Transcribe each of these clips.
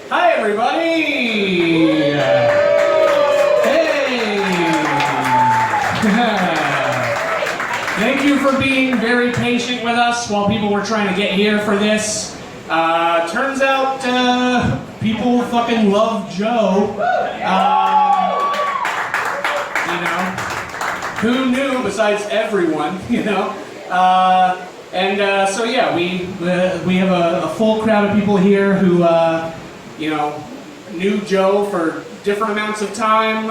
Hi, everybody! Hey! Thank you for being very patient with us while people were trying to get here for this. Turns out people fucking love Joe. Who knew besides everyone, So yeah, we have a full crowd of people here who, knew Joe for different amounts of time.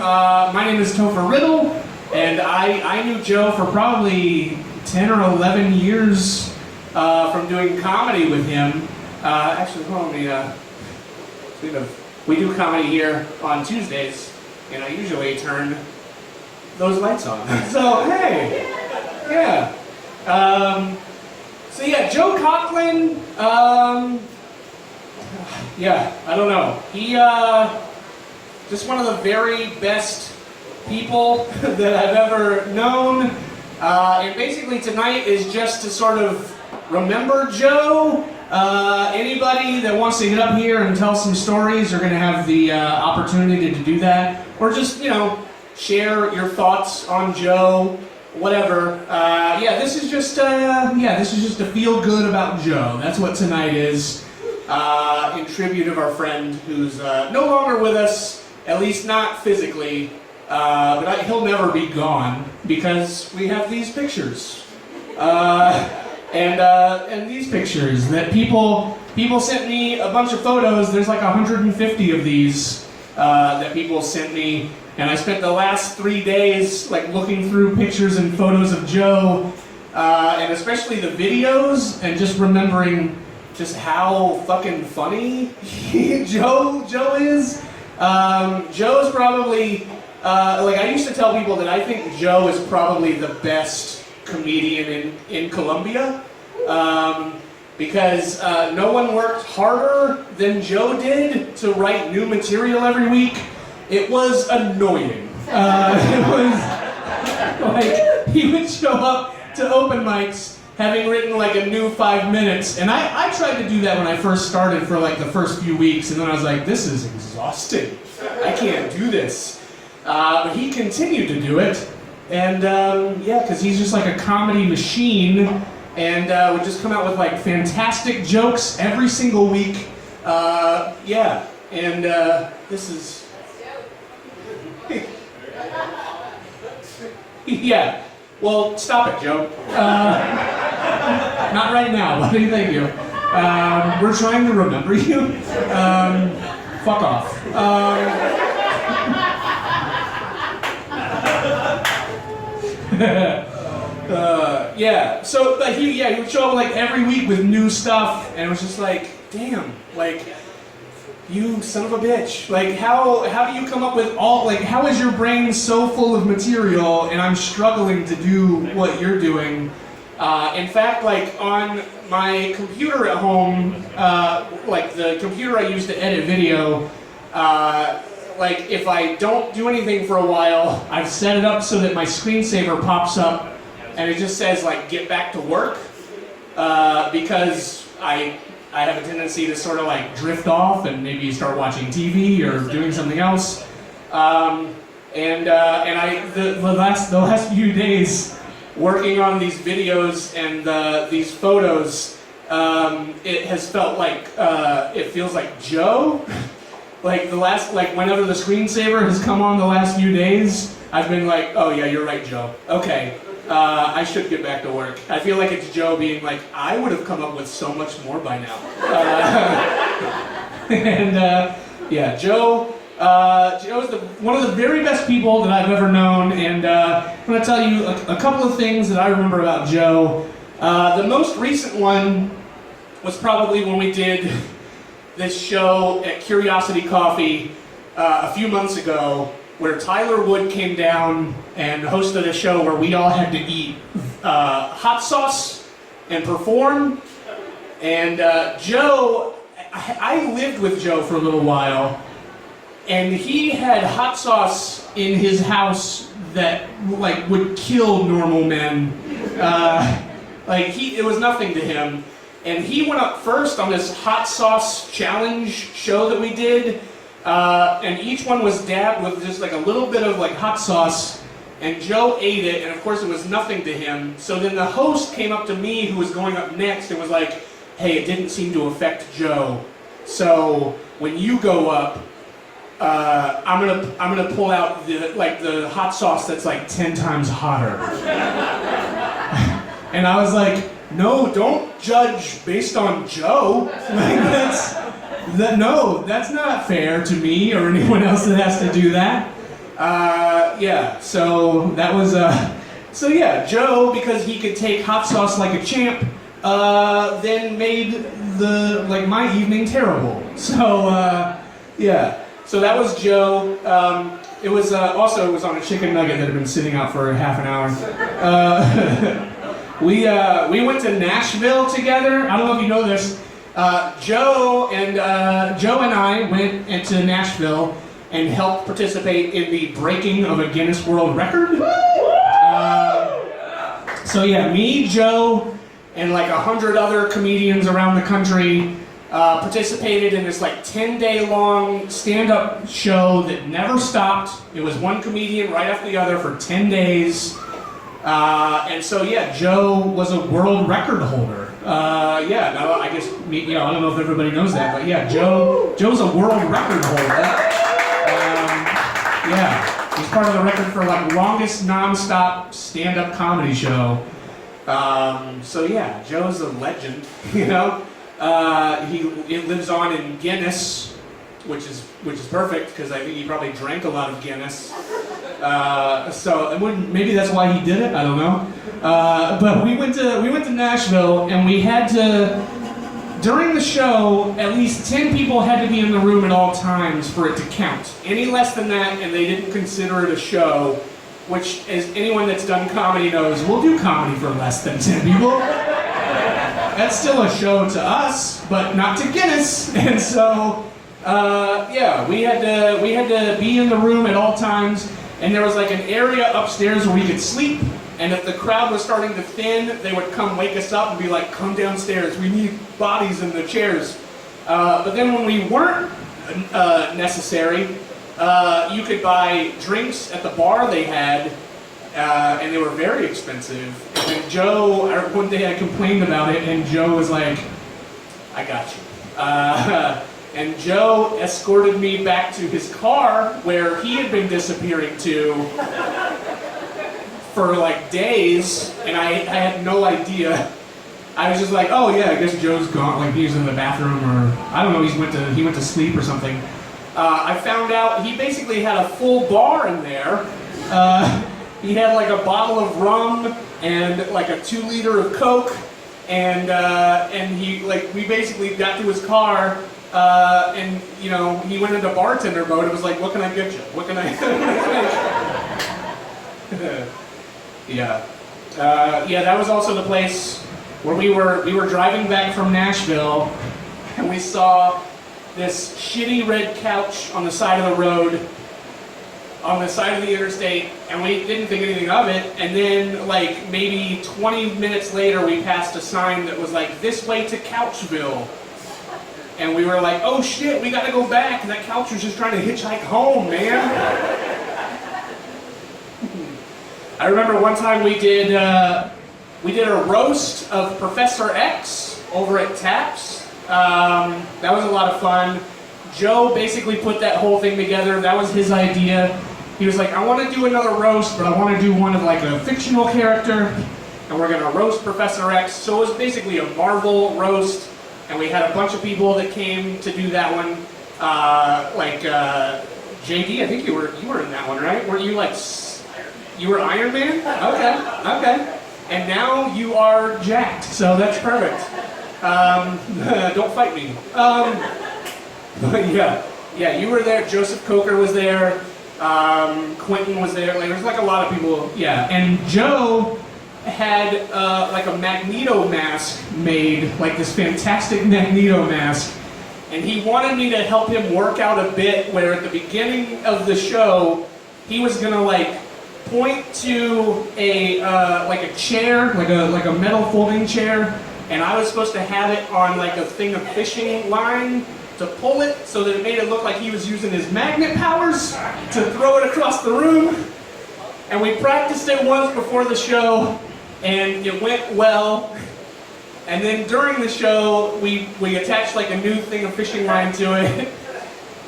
My name is Topher Riddle, and I knew Joe for probably 10 or 11 years from doing comedy with him. Actually, hold on, we do comedy here on Tuesdays, and I usually turn those lights on. So, hey, yeah. Joe Coughlin, I don't know. He, just one of the very best people that I've ever known. And basically tonight is just to sort of remember Joe. Anybody that wants to get up here and tell some stories are going to have the opportunity to do that. Or just, share your thoughts on Joe. Whatever. This is just to feel good about Joe. That's what tonight is. In tribute of our friend who's no longer with us, at least not physically, but he'll never be gone because we have these pictures. And these pictures that people sent me a bunch of photos. There's like 150 of these that people sent me. And I spent the last 3 days looking through pictures and photos of Joe, and especially the videos, and just remembering just how fucking funny Joe is. Joe's probably, I used to tell people that I think Joe is probably the best comedian in Colombia, because no one worked harder than Joe did to write new material every week. It was annoying. It was he would show up to open mics having written a new 5 minutes, and I tried to do that when I first started for the first few weeks, and then I was like, this is exhausting. I can't do this. But he continued to do it, and because he's just a comedy machine, and would just come out with fantastic jokes every single week. This is. Yeah. Well, stop it, Joe. Not right now, buddy. Thank you. We're trying to remember you. Fuck off. So, he would show up every week with new stuff, and it was just damn, you son of a bitch. How do you come up with all, how is your brain so full of material and I'm struggling to do what you're doing? In fact, on my computer at home, the computer I use to edit video, if I don't do anything for a while, I've set it up so that my screensaver pops up and it just says, get back to work, because I have a tendency to sort of drift off and maybe start watching TV or doing something else. The last few days working on these videos and these photos, it has felt it feels like Joe. Whenever the screensaver has come on the last few days, I've been oh yeah, you're right, Joe. Okay. I should get back to work. I feel like it's Joe being I would have come up with so much more by now. Joe's one of the very best people that I've ever known, and I'm going to tell you a couple of things that I remember about Joe. The most recent one was probably when we did this show at Curiosity Coffee a few months ago, where Tyler Wood came down and hosted a show where we all had to eat hot sauce and perform. And Joe, I lived with Joe for a little while, and he had hot sauce in his house that would kill normal men. It was nothing to him. And he went up first on this hot sauce challenge show that we did. And each one was dabbed with just like a little bit of like hot sauce. And Joe ate it, and of course it was nothing to him. So then the host came up to me, who was going up next, and was like, hey, it didn't seem to affect Joe. So when you go up, I'm gonna pull out the hot sauce that's like 10 times hotter. And I was like, no, don't judge based on Joe. Like that's not fair to me or anyone else that has to do that. Yeah, so that was so yeah, Joe, because he could take hot sauce like a champ, then made my evening terrible. So yeah, so that was Joe. It was on a chicken nugget that had been sitting out for half an hour. We went to Nashville together. I don't know if you know this. Joe and I went into Nashville and helped participate in the breaking of a Guinness World Record. So yeah, me, Joe, and like 100 other comedians around the country participated in this like 10-day long stand-up show that never stopped. It was one comedian right after the other for 10 days. And so yeah, Joe was a world record holder. Yeah, no, I guess I don't know if everybody knows that, but yeah, Joe's a world record holder. Yeah, he's part of the record for like longest non-stop stand-up comedy show. So yeah, Joe's a legend. You know, he lives on in Guinness, which is perfect because I think he probably drank a lot of Guinness. So maybe that's why he did it. I don't know. But we went to Nashville, and we had to. During the show, at least 10 people had to be in the room at all times for it to count. Any less than that, and they didn't consider it a show, which, as anyone that's done comedy knows, we'll do comedy for less than 10 people. That's still a show to us, but not to Guinness. And so, yeah, we had to be in the room at all times, and there was like an area upstairs where we could sleep. And if the crowd was starting to thin, they would come wake us up and be like, come downstairs, we need bodies in the chairs. But then when we weren't necessary, you could buy drinks at the bar they had, and they were very expensive. And Joe, one day I complained about it, and Joe was like, I got you. And Joe escorted me back to his car, where he had been disappearing to for like days, and I had no idea. I was just like, oh yeah, I guess Joe's gone, like he was in the bathroom, or I don't know, he went to sleep or something. I found out he basically had a full bar in there. He had like a bottle of rum and like a 2-liter of Coke, and we basically got to his car, and he went into bartender mode. It was like, what can I get you? What can I? Yeah. Yeah, that was also the place where we were driving back from Nashville, and we saw this shitty red couch on the side of the road, on the side of the interstate, and we didn't think anything of it. And then, like, maybe 20 minutes later, we passed a sign that was like, this way to Couchville. And we were like, oh shit, we gotta go back, and that couch was just trying to hitchhike home, man. I remember one time we did a roast of Professor X over at Taps. That was a lot of fun. Joe basically put that whole thing together. That was his idea. He was like, I want to do another roast, but I want to do one of like a fictional character, and we're going to roast Professor X. So it was basically a Marvel roast, and we had a bunch of people that came to do that one. JD, I think you were in that one, right? Were you like... You were Iron Man? Okay. And now you are jacked, so that's perfect. Don't fight me. But yeah, you were there. Joseph Coker was there. Quentin was there. Like, there's like a lot of people. Yeah, and Joe had like a Magneto mask made, like this fantastic Magneto mask, and he wanted me to help him work out a bit where at the beginning of the show he was gonna like point to a chair, like a metal folding chair, and I was supposed to have it on like a thing of fishing line to pull it so that it made it look like he was using his magnet powers to throw it across the room. And we practiced it once before the show, and it went well. And then during the show, we attached like a new thing of fishing line to it.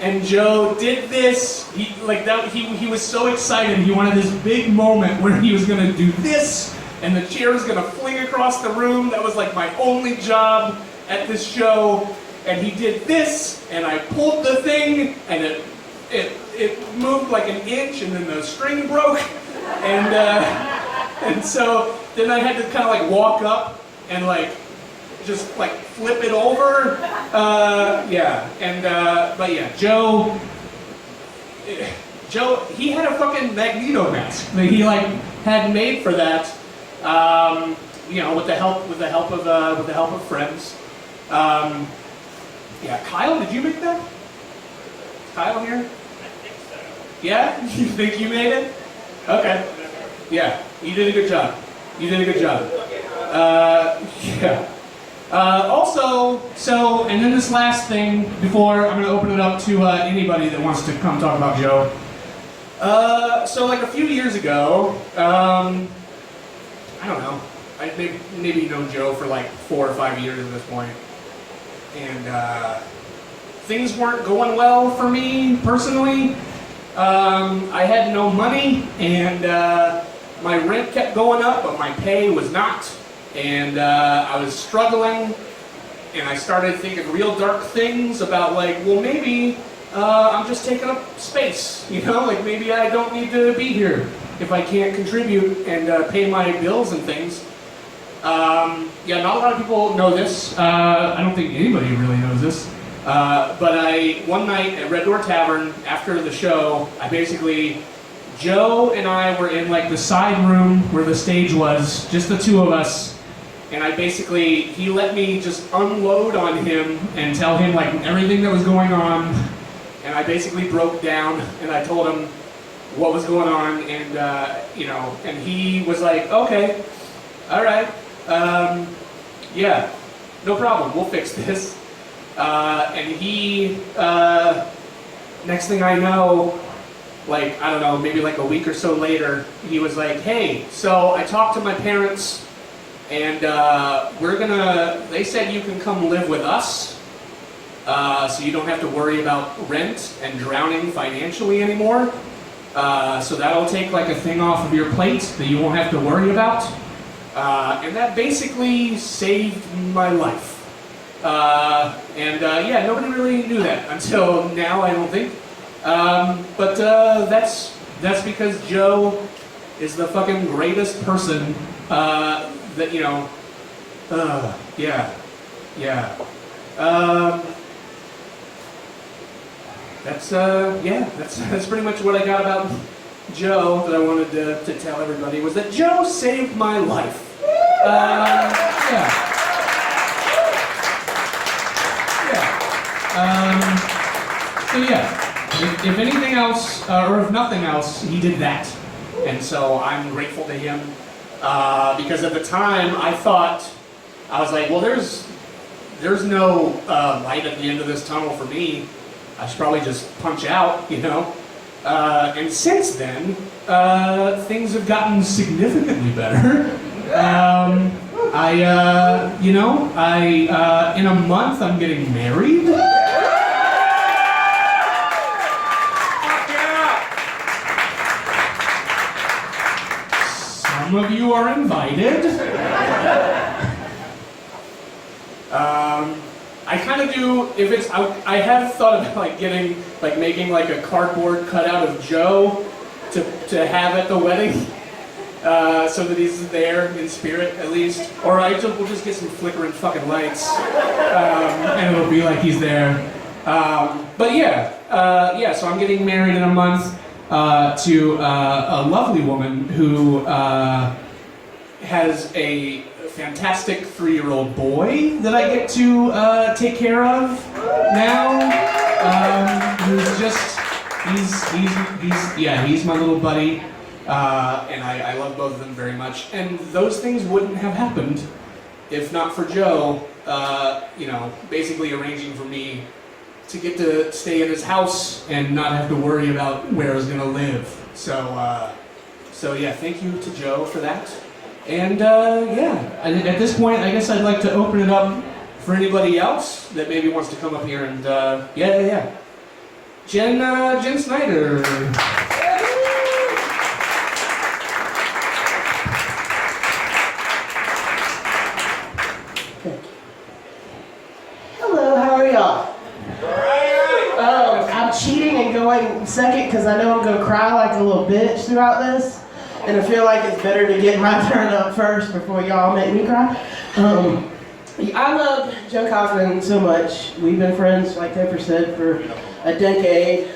And Joe did this. He was so excited. He wanted this big moment where he was gonna do this, and the chair was gonna fling across the room. That was like my only job at this show. And he did this, and I pulled the thing, and it moved like an inch, and then the string broke. And so then I had to kind of like walk up and like just like flip it over. But yeah, Joe, he had a fucking Magneto mask that he like had made for that. With the help of friends. Yeah, Kyle, did you make that? Is Kyle here? I think so. Yeah? You think you made it? Okay. Yeah, you did a good job. You did a good job. Yeah. And then this last thing, before I'm going to open it up to anybody that wants to come talk about Joe. So like a few years ago, I don't know, I'd maybe known Joe for like 4 or 5 years at this point. And things weren't going well for me personally. I had no money, and my rent kept going up, but my pay was not. And I was struggling, and I started thinking real dark things about like, well, maybe I'm just taking up space, like maybe I don't need to be here if I can't contribute and pay my bills and things. Not a lot of people know this. I don't think anybody really knows this. But one night at Red Door Tavern, after the show, Joe and I were in like the side room where the stage was, just the two of us. And he let me just unload on him and tell him like everything that was going on. And I basically broke down and I told him what was going on, and and he was like, okay, all right. Yeah, no problem, we'll fix this. And he, next thing I know, like, I don't know, maybe like a week or so later, he was like, hey, so I talked to my parents, and they said you can come live with us, so you don't have to worry about rent and drowning financially anymore. So that'll take like a thing off of your plate that you won't have to worry about. And that basically saved my life. Nobody really knew that until now, I don't think. But that's because Joe is the fucking greatest person that, That's pretty much what I got about Joe that I wanted to tell everybody, was that Joe saved my life. If anything else, or if nothing else, he did that. And so I'm grateful to him, because at the time I was like, well, there's no light at the end of this tunnel for me. I should probably just punch out, And since then, things have gotten significantly better. In a month, I'm getting married. Some of you are invited. I kind of do, I have thought about making like a cardboard cutout of Joe to have at the wedding, so that he's there in spirit at least. Or we'll just get some flickering fucking lights, and it'll be like he's there. So I'm getting married in a month to a lovely woman who has a fantastic 3-year-old boy that I get to take care of now. He's my little buddy, and I love both of them very much. And those things wouldn't have happened if not for Joe, you know, basically arranging for me to get to stay in his house and not have to worry about where I was gonna live. So yeah, thank you to Joe for that. And yeah, at this point, I guess I'd like to open it up for anybody else that maybe wants to come up here and yeah. Jen Snyder. Hello, how are y'all? I'm cheating and going second because I know I'm going to cry like a little bitch throughout this. And I feel like it's better to get my turn up first before y'all make me cry. I love Joe Coughlin so much. We've been friends, like Pepper said, for a decade.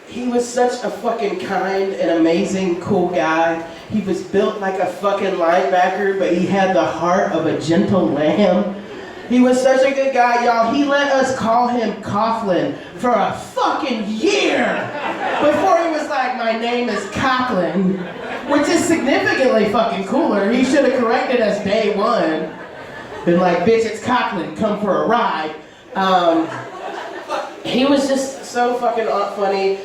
He was such a fucking kind and amazing, cool guy. He was built like a fucking linebacker, but he had the heart of a gentle lamb. He was such a good guy, y'all. He let us call him Coughlin for a fucking year before he was like, my name is Coughlin, which is significantly fucking cooler. He should have corrected us day one. Been like, bitch, it's Coughlin, come for a ride. He was just so fucking funny.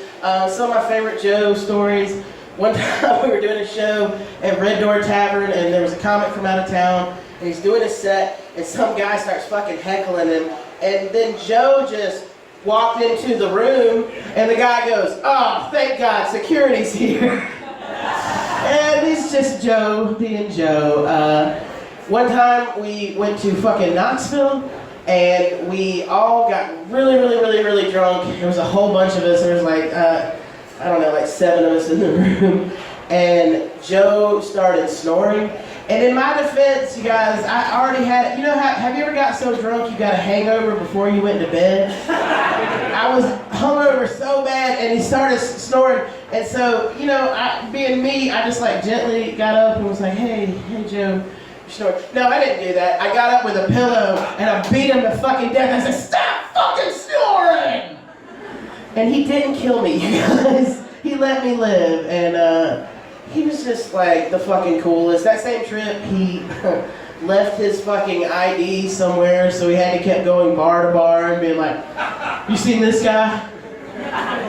Some of my favorite Joe stories. One time we were doing a show at Red Door Tavern and there was a comic from out of town and he's doing a set and some guy starts fucking heckling him and then Joe just walked into the room and the guy goes, oh, thank God, security's here. And he's just Joe being Joe. One time we went to fucking Knoxville and we all got really drunk. There was a whole bunch of us. There was like, I don't know, like 7 of us in the room. And Joe started snoring. And in my defense, you guys, I already had, you know, have you ever got so drunk you got a hangover before you went to bed? I was hungover so bad and he started snoring. And so, you know, being me, I just like gently got up and was like, hey Joe. Snore. No, I didn't do that. I got up with a pillow and I beat him to fucking death. I said, stop fucking snoring! And he didn't kill me, you guys. He let me live. And he was just like the fucking coolest. That same trip, he left his fucking ID somewhere, so he had to keep going bar to bar and being like, you seen this guy?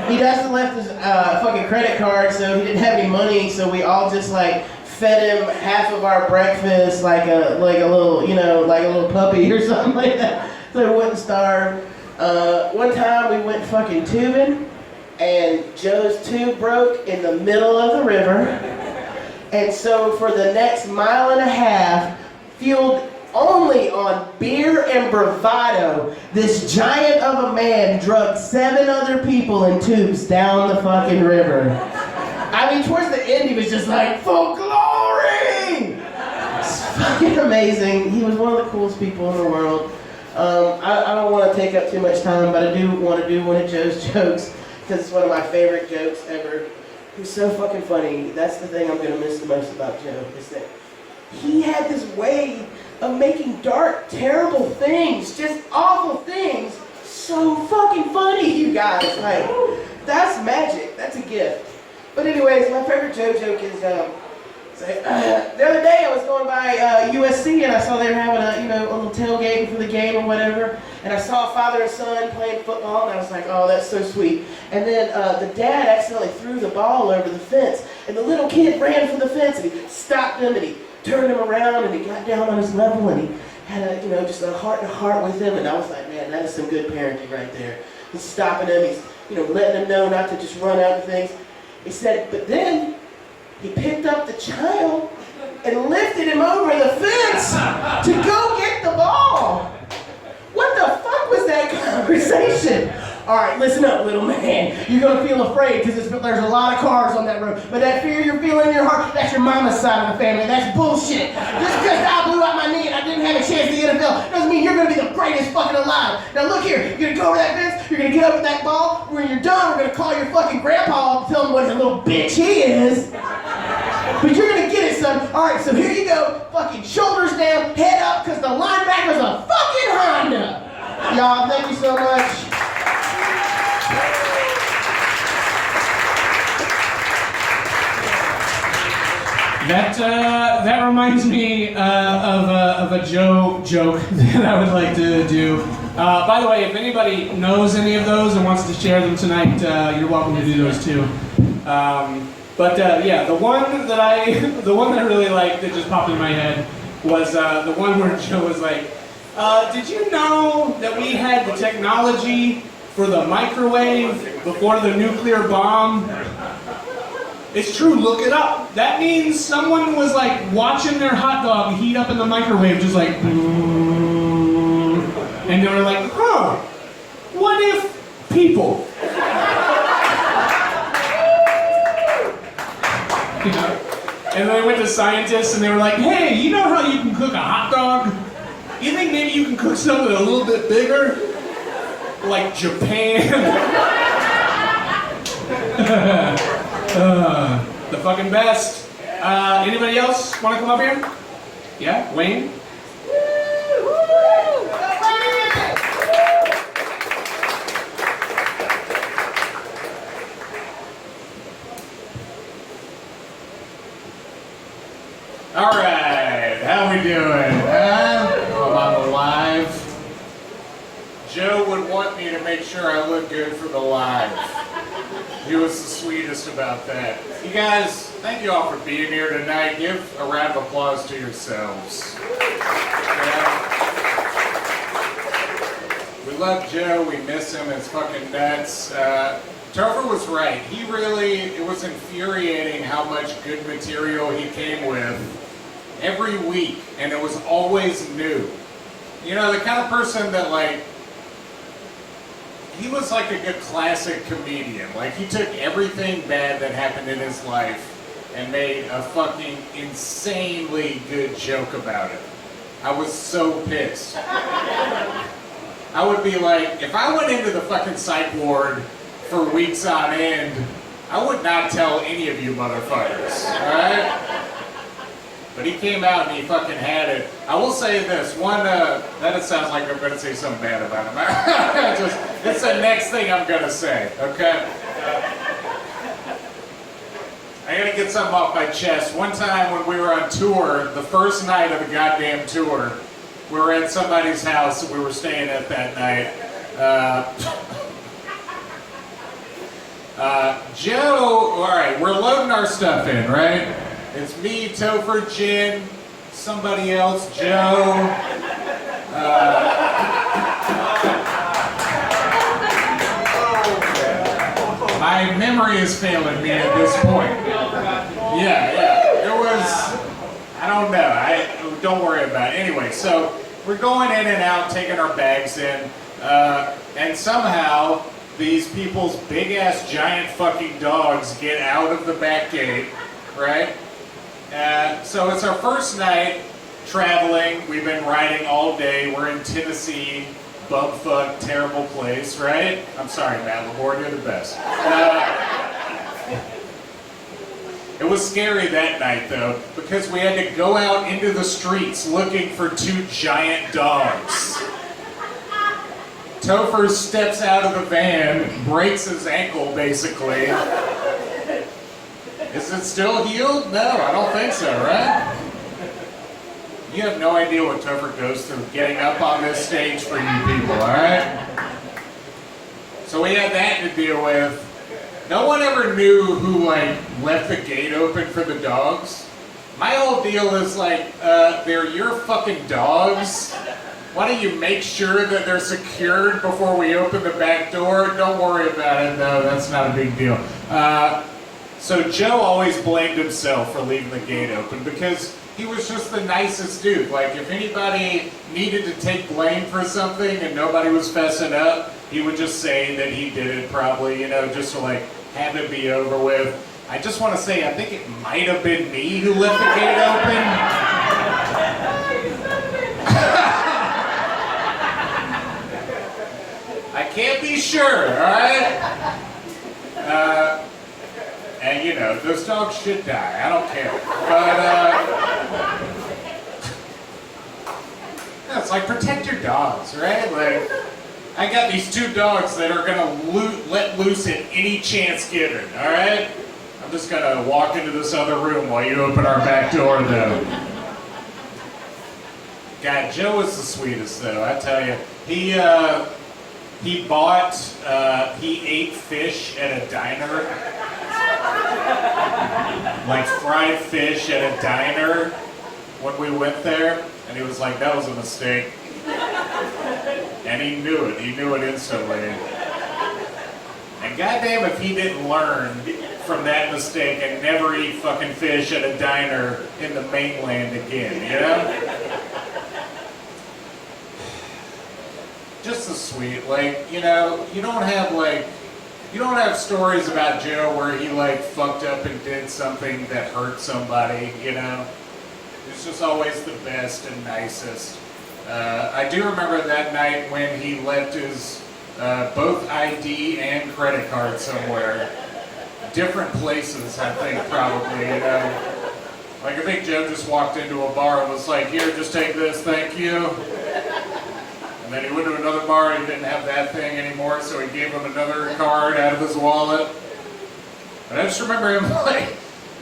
He also left his fucking credit card, so he didn't have any money, so we all just like fed him half of our breakfast like a little, you know, like a little puppy or something like that, so he wouldn't starve. One time we went fucking tubing, and Joe's tube broke in the middle of the river, and so for the next 1.5 miles, fueled only on beer and bravado, this giant of a man drugged 7 other people in tubes down the fucking river. I mean, towards the end, he was just like, for glory! It's fucking amazing. He was one of the coolest people in the world. I don't want to take up too much time, but I do want to do one of Joe's jokes, because it's one of my favorite jokes ever. He's so fucking funny. That's the thing I'm going to miss the most about Joe, is that he had this way of making dark, terrible things, just awful things, so fucking funny, you guys. Like, that's magic. That's a gift. But anyways, my favorite Joe joke is, the other day I was going by USC and I saw they were having a little tailgate for the game or whatever, and I saw a father and son playing football, and I was like, oh, that's so sweet. And then the dad accidentally threw the ball over the fence, and the little kid ran for the fence, and he stopped him, and he turned him around, and he got down on his level, and he had just a heart-to-heart with him, and I was like, man, that is some good parenting right there. He's stopping him, he's letting him know not to just run out of things. He said, but then he picked up the child and lifted him over the fence to go get the ball. What the fuck was that conversation? All right, listen up, little man. You're going to feel afraid because there's a lot of cars on that road. But that fear you're feeling in your heart, that's your mama's side of the family. That's bullshit. Just because I blew out my knee and I didn't have a chance to the NFL doesn't mean you're going to be the greatest fucking alive. Now look here, you're going to go over that fence, you're going to get up with that ball. When you're done, we're going to call your fucking grandpa up and tell him what a little bitch he is. But you're going to get it, son. All right, so here you go. Fucking shoulders down, head up, because the linebacker's a fucking Honda. Y'all, thank you so much. That reminds me of a joke that I would like to do. By the way, if anybody knows any of those and wants to share them tonight, you're welcome to do those too. Yeah, the one that I really liked that just popped in my head was the one where Joe was like, "Did you know that we had the technology for the microwave before the nuclear bomb?" It's true, look it up. That means someone was like watching their hot dog heat up in the microwave, just like, and they were like, huh, what if people? You know? And then they went to scientists and they were like, hey, you know how you can cook a hot dog? You think maybe you can cook something a little bit bigger? Like Japan? The fucking best. Anybody else want to come up here? Yeah, Wayne? All right, how we doing? I'm alive. Joe would want me to make sure I look good for the live. He was the sweetest about that. You guys, thank you all for being here tonight. Give a round of applause to yourselves. Yeah. We love Joe, we miss him, it's fucking nuts. Topher was right. It was infuriating how much good material he came with every week, and it was always new. You know, the kind of person that he was like a good classic comedian. Like, he took everything bad that happened in his life and made a fucking insanely good joke about it. I was so pissed. I would be like, if I went into the fucking psych ward for weeks on end, I would not tell any of you motherfuckers, alright? But he came out and he fucking had it. I will say this, that sounds like I'm going to say something bad about him. It's the next thing I'm going to say, okay? I got to get something off my chest. One time when we were on tour, the first night of the goddamn tour, we were at somebody's house that we were staying at that night. Joe, alright, we're loading our stuff in, right? It's me, Topher, Jen, somebody else, Joe. My memory is failing me at this point. Yeah. It was, I don't know. Don't worry about it. Anyway, so we're going in and out, taking our bags in, and somehow these people's big-ass giant fucking dogs get out of the back gate, right? So it's our first night traveling. We've been riding all day. We're in Tennessee, bumfuck, terrible place, right? I'm sorry, Matt Laborde, you're the best. It was scary that night, though, because we had to go out into the streets looking for two giant dogs. Topher steps out of the van, breaks his ankle, basically. Is it still healed? No, I don't think so, right? You have no idea what Topher goes through getting up on this stage for you people, alright? So we had that to deal with. No one ever knew who, left the gate open for the dogs. My whole deal is, they're your fucking dogs. Why don't you make sure that they're secured before we open the back door? Don't worry about it, though. That's not a big deal. So Joe always blamed himself for leaving the gate open because he was just the nicest dude. Like, if anybody needed to take blame for something and nobody was fessing up, he would just say that he did it probably, just to, have it be over with. I just want to say, I think it might have been me who left the gate open. I can't be sure, alright? And those dogs should die. I don't care. But, it's like, protect your dogs, right? I got these two dogs that are gonna let loose at any chance given, alright? I'm just gonna walk into this other room while you open our back door, though. God, Joe is the sweetest, though. I tell you, he ate fish at a diner, like fried fish at a diner when we went there, and he was like, "That was a mistake," and he knew it. He knew it instantly. And goddamn if he didn't learn from that mistake and never eat fucking fish at a diner in the mainland again, you know? Just so sweet, like, you know, you don't have stories about Joe where he like fucked up and did something that hurt somebody, you know? He's just always the best and nicest. I do remember that night when he left his both ID and credit card somewhere. Different places, I think, probably, you know. Like, I think Joe just walked into a bar and was like, "Here, just take this, thank you." And then he went to another bar and he didn't have that thing anymore, so he gave him another card out of his wallet. And I just remember him,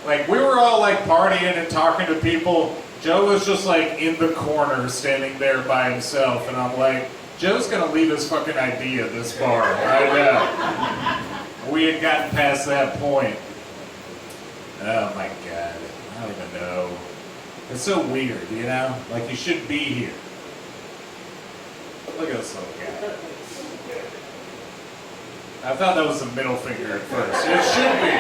like we were all, like, partying and talking to people. Joe was just, like, in the corner, standing there by himself, and I'm like, Joe's gonna leave his fucking ID at this bar right now. We had gotten past that point. Oh my God, I don't even know. It's so weird, you know? Like, you shouldn't be here. Look at this little guy. I thought that was a middle finger at first. It should be.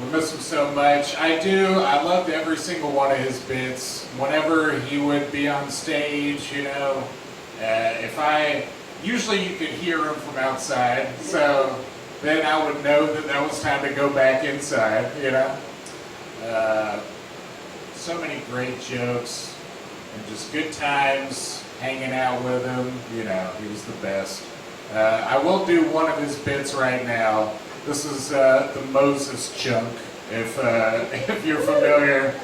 We miss him so much. I do. I loved every single one of his bits. Whenever he would be on stage, you know, usually you could hear him from outside, so then I would know that that was time to go back inside, you know. So many great jokes and just good times hanging out with him. You know, he was the best. I will do one of his bits right now. This is the Moses chunk, if you're familiar.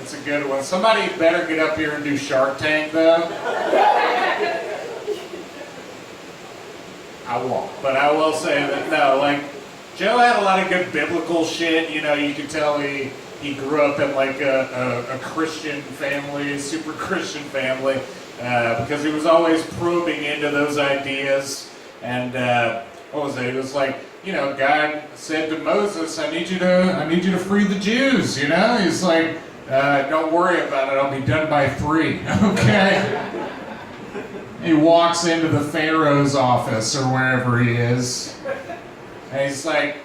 It's a good one. Somebody better get up here and do Shark Tank, though. I won't, but I will say that, no, like, Joe had a lot of good biblical shit. You know, you could tell he grew up in, like, a Christian family, a super Christian family, because he was always probing into those ideas. And what was it? It was like, you know, God said to Moses, I need you to free the Jews, you know? He's like, don't worry about it, I'll be done by 3, okay? He walks into the Pharaoh's office or wherever he is, and he's like,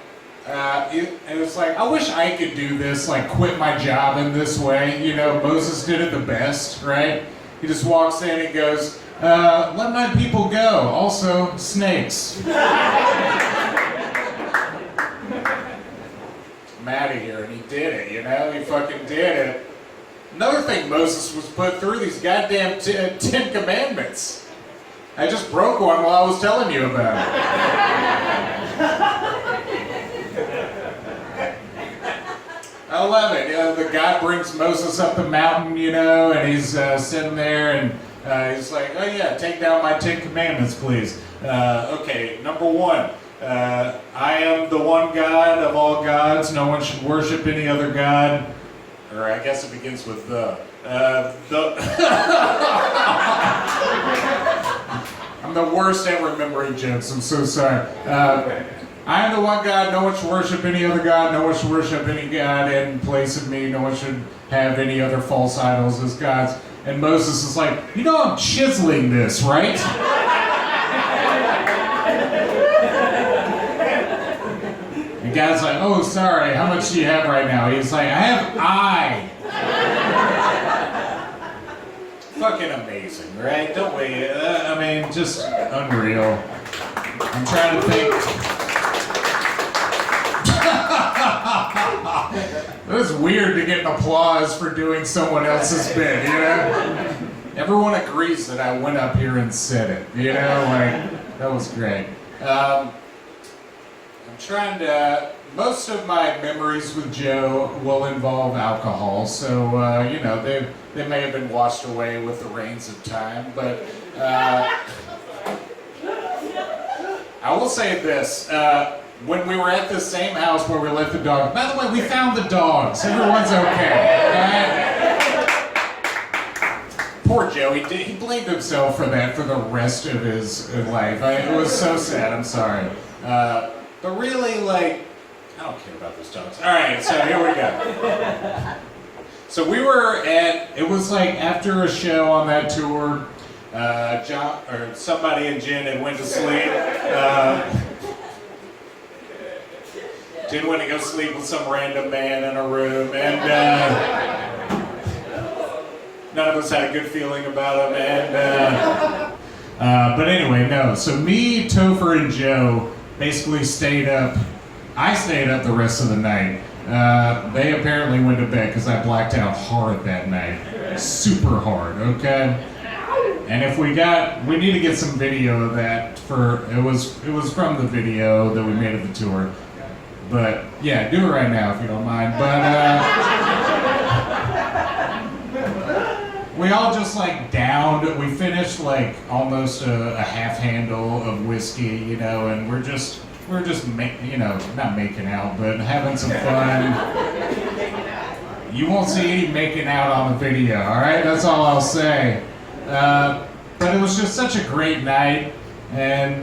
it was like, I wish I could do this, like quit my job in this way, you know? Moses did it the best, right? He just walks in and goes, let my people go, also snakes. I'm out of here, and he did it, you know? He fucking did it. Another thing Moses was put through, these goddamn 10 commandments. I just broke one while I was telling you about it. I love it. You know, the God brings Moses up the mountain, you know, and he's sitting there, and he's like, oh yeah, take down my 10 commandments, please. Okay, number 1. I am the one God of all gods. No one should worship any other God. Or I guess it begins with the. I'm the worst at remembering jokes. I'm so sorry. I am the one God. No one should worship any other God. No one should worship any God in place of me. No one should have any other false idols as gods. And Moses is like, you know, I'm chiseling this, right? And God's like, oh, sorry, how much do you have right now? He's like, I have Fucking amazing, right? Don't we? I mean, just unreal. I'm trying to think. It was weird to get an applause for doing someone else's bit, you know? Everyone agrees that I went up here and said it, you know? Like, that was great. I'm trying to, most of my memories with Joe will involve alcohol, so, you know, they may have been washed away with the rains of time, but I will say this, when we were at the same house where we let the dog. By the way, we found the dogs. Everyone's okay. Poor Joe. He blamed himself for that for the rest of his life. It was so sad. I'm sorry. But really, like, I don't care about those dogs. All right, so here we go. So we were at. It was like after a show on that tour. John or somebody and Jen had went to sleep. Jen went to go sleep with some random man in a room, and none of us had a good feeling about him. And but anyway, no. So me, Topher, and Joe basically stayed up. I stayed up the rest of the night. They apparently went to bed because I blacked out hard that night, super hard. Okay. And if we need to get some video of that it was from the video that we made of the tour. But yeah, do it right now if you don't mind. But we all just like downed. We finished like almost a half handle of whiskey, you know, and we're just not making out, but having some fun. You won't see any making out on the video, all right? That's all I'll say. But it was just such a great night, and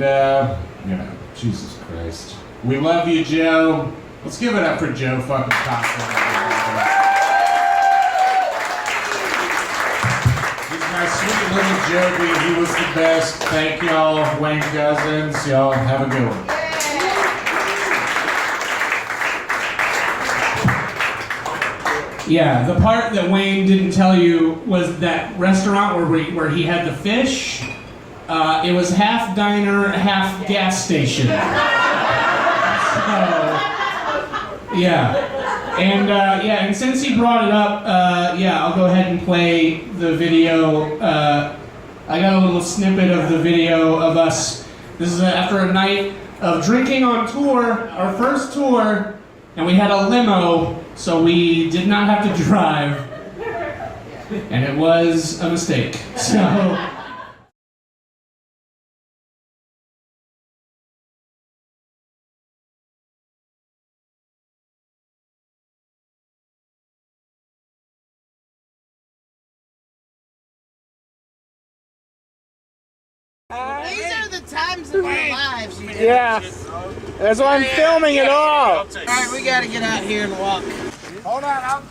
Jesus Christ. We love you, Joe. Let's give it up for Joe fucking Coughlin. He's my sweet little Joby. He was the best. Thank y'all, Wayne Cousins. Y'all have a good one. Yeah, the part that Wayne didn't tell you was that restaurant where he had the fish. It was half diner, half gas station. And since he brought it up, I'll go ahead and play the video. I got a little snippet of the video of us. This is after a night of drinking on tour, our first tour, and we had a limo. So we did not have to drive, and it was a mistake. So. These are the times of our lives. Yeah, that's why I'm filming it all. All right, we gotta get out here and walk. Hold on, I'll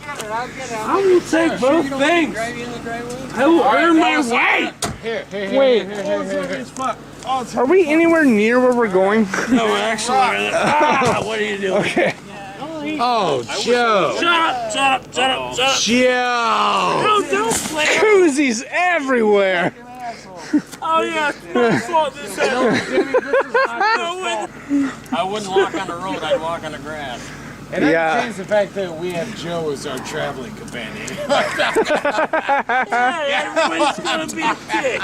get it. I will take both things. I will earn my way. Wait, are we anywhere near where we're going? No, actually. What are you doing? Okay. Oh, Joe. Shut up. Joe. No, don't play. Koozies everywhere. Oh, yeah, it's my fault. This I wouldn't walk on the road. I'd walk on the grass. And that changes the fact that we have Joe as our traveling companion. Everybody's gonna be sick.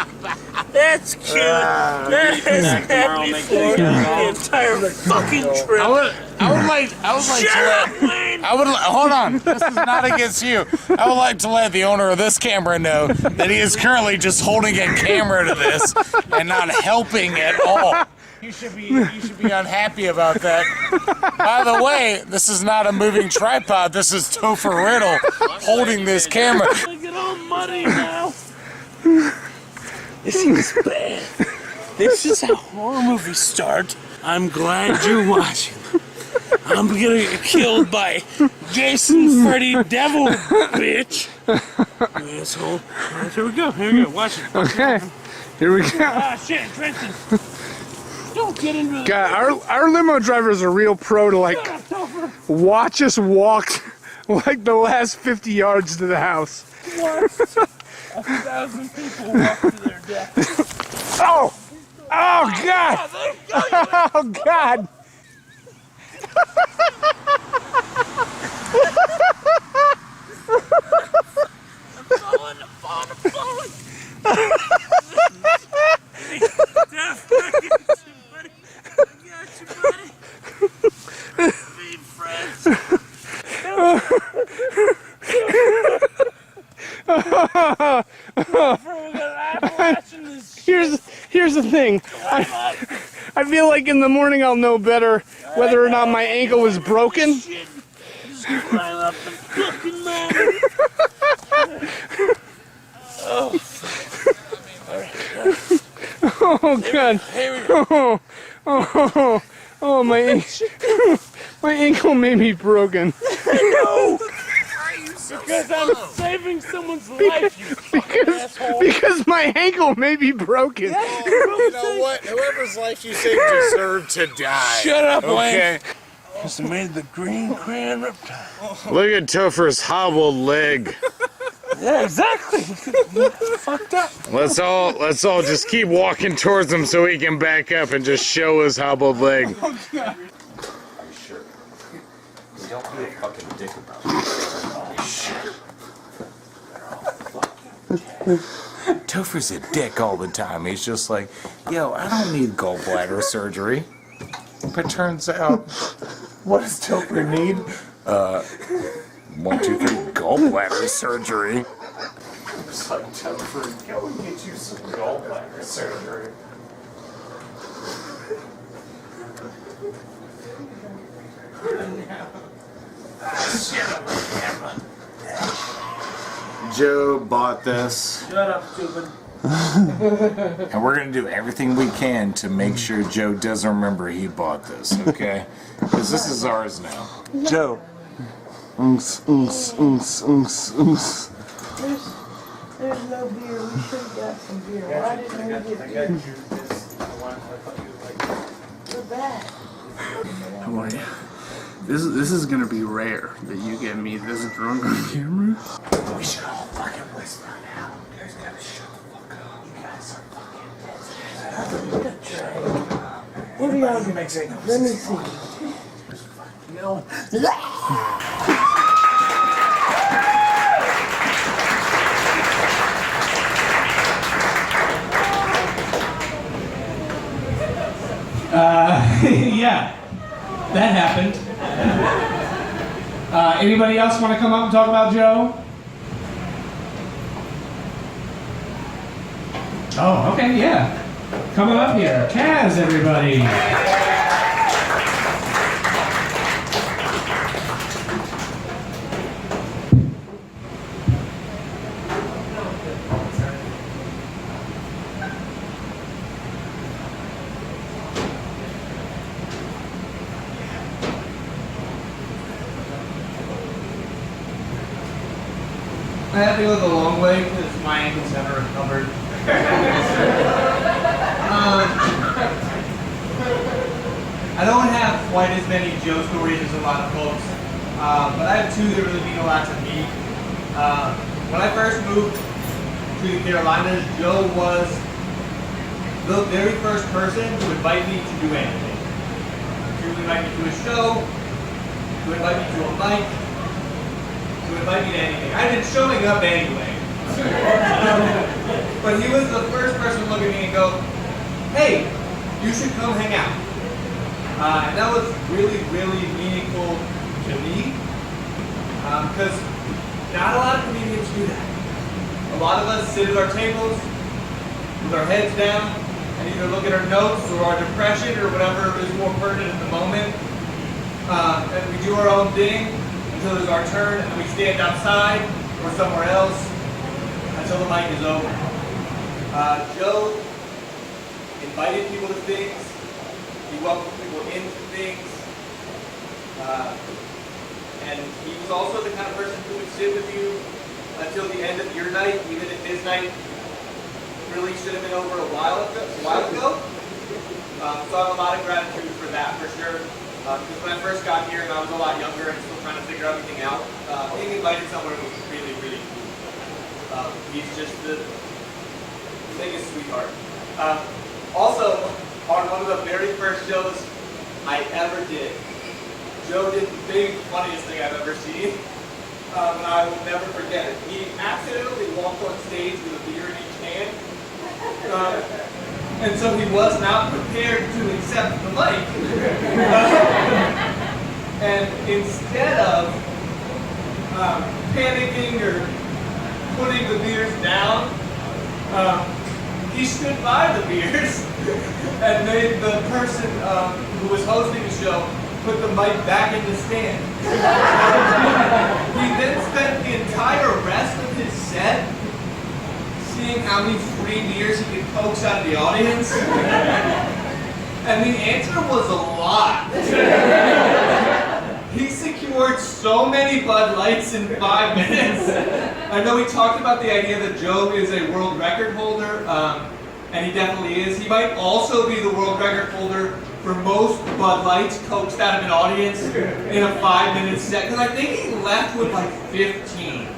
That's cute. That is happy for the entire fucking trip. Hold on. This is not against you. I would like to let the owner of this camera know that he is currently just holding a camera to this and not helping at all. You should be unhappy about that. By the way, this is not a moving tripod. This is Topher Riddle holding this camera. I get all muddy now. This is bad. This is how horror movies start. I'm glad you're watching. I'm gonna get killed by Jason Freddy Devil, bitch. Asshole. All right, here we go. Watch it. Okay, here we go. Ah, shit, Trenton. Don't get into the... God, our limo driver is a real pro to like watch us walk like the last 50 yards to the house. Watch 1,000 people walk to their death. Oh! Oh God! Oh God! I'm falling. Here's the thing. I feel like in the morning I'll know better whether or not my ankle is broken. Shit. Just climb up the fucking mountain. Oh God! Here we go. Oh, my my ankle may be broken. Because I'm saving someone's life, you fucking asshole. Because my ankle may be broken. You know what? Whoever's life you saved deserved to die. Shut up, Okay. Just made the green crayon reptile. Look at Topher's hobbled leg. Yeah, exactly. Fucked up. Let's all just keep walking towards him so he can back up and just show his hobbled leg. Sure. Don't be a fucking dick about it. Topher's a dick all the time. He's just like, yo, I don't need gallbladder surgery. But turns out, what does Topher need? 1, 2, 3, gallbladder surgery. It's like, Topher, go and get you some gallbladder surgery. Joe bought this. Shut up, stupid. And we're gonna do everything we can to make sure Joe doesn't remember he bought this, okay? Because this is ours now. Joe. There's no beer. We should have got some beer. Why didn't we get beer? We're back. How are you? This is gonna be rare that you get me this drunk on camera. We should all fucking whisper now. You guys gotta shut the fuck up. You guys are fucking What are y'all doing? Let me see. Yeah, that happened. Anybody else want to come up and talk about Joe? Oh, okay, yeah. Coming up here, Kaz, everybody. I have to go the long way because my ankles never recovered. I don't have quite as many Joe stories as a lot of folks, but I have two that really mean a lot to me. When I first moved to the Carolinas, Joe was the very first person to invite me to do anything. To invite me to a show, to invite me to a mic, to invite me to anything. I've been showing up anyway. But he was the first person to look at me and go, hey, you should come hang out. And that was really, really meaningful to me. Because not a lot of comedians do that. A lot of us sit at our tables with our heads down and either look at our notes or our depression or whatever is more pertinent at the moment. And we do our own thing until it's our turn, and we stand outside or somewhere else until the mic is over. Joe invited people to things. He welcomed people into things. And he was also the kind of person who would sit with you until the end of your night, even if his night really should have been over a while ago. So I have a lot of gratitude for that, for sure. Because when I first got here and I was a lot younger and still trying to figure everything out, being invited somewhere was really, really cool. He's just the biggest sweetheart. Also, on one of the very first shows I ever did, Joe did the big, funniest thing I've ever seen, and I will never forget it. He accidentally walked on stage with a beer in each hand, and so he was not prepared to accept the mic. And instead of panicking or putting the beers down, he stood by the beers and made the person person who was hosting the show put the mic back in the stand. He then spent the entire rest of his set seeing how many free beers he could coax out of the audience. And the answer was a lot. He secured so many Bud Lights in 5 minutes. I know he talked about the idea that Joe is a world record holder, and he definitely is. He might also be the world record holder for most Bud Lights coaxed out of an audience in a 5-minute set, because I think he left with like 15.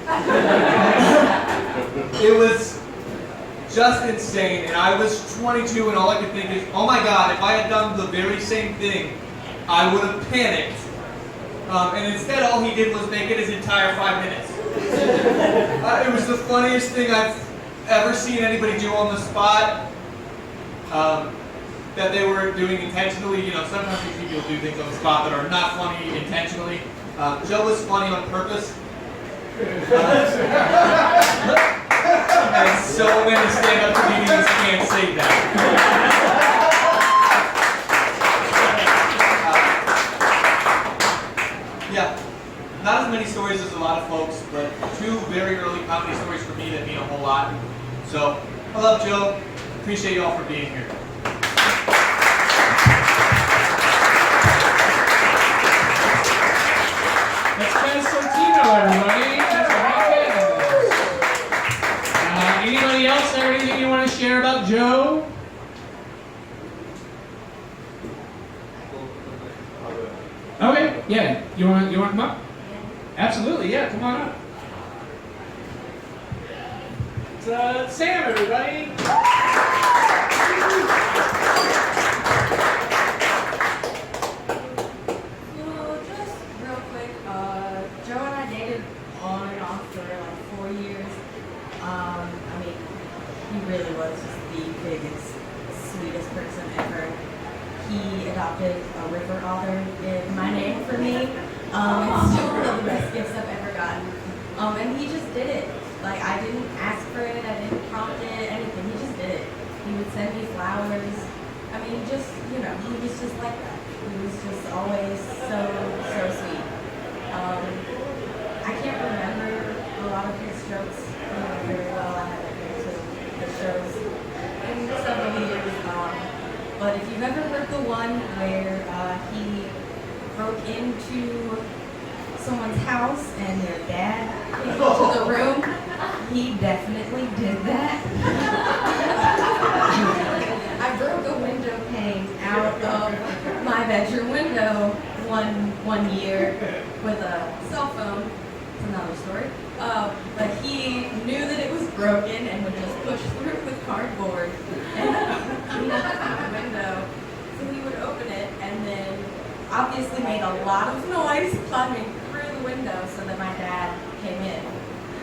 It was just insane, and I was 22, and all I could think is, oh my God, if I had done the very same thing, I would have panicked. And instead, all he did was make it his entire 5 minutes. It was the funniest thing I've ever seen anybody do on the spot. That they were doing intentionally. You know, sometimes you see people do things on the spot that are not funny intentionally. Joe was funny on purpose. And so many stand-up comedians can't say that. Yeah, not as many stories as a lot of folks, but 2 very early comedy stories for me that mean a whole lot. So, I love Joe. Appreciate you all for being here. Let's pass Sortino, everybody. That's right. Anybody else have anything you want to share about Joe? Okay, yeah. You want to come up? Absolutely, yeah. Come on up. It's Sam, everybody. Really was just the biggest, sweetest person ever. He adopted a river otter in my name for me. It's still one of the best gifts I've ever gotten. And he just did it. Like, I didn't ask for it, I didn't prompt it, anything. He just did it. He would send me flowers. I mean, just, you know, he was just like that. He was just always so sweet. I can't remember a lot of his jokes very well. I haven't been to the shows in several years. But if you've ever heard the one where he broke into someone's house and their dad came into the room, he definitely did that. I broke a window pane out of my bedroom window one year with a cell phone. It's another story. But he knew that it was broken and would just push through with cardboard and clean up the window. So he would open it and then obviously made a lot of noise climbing through the window so that my dad came in.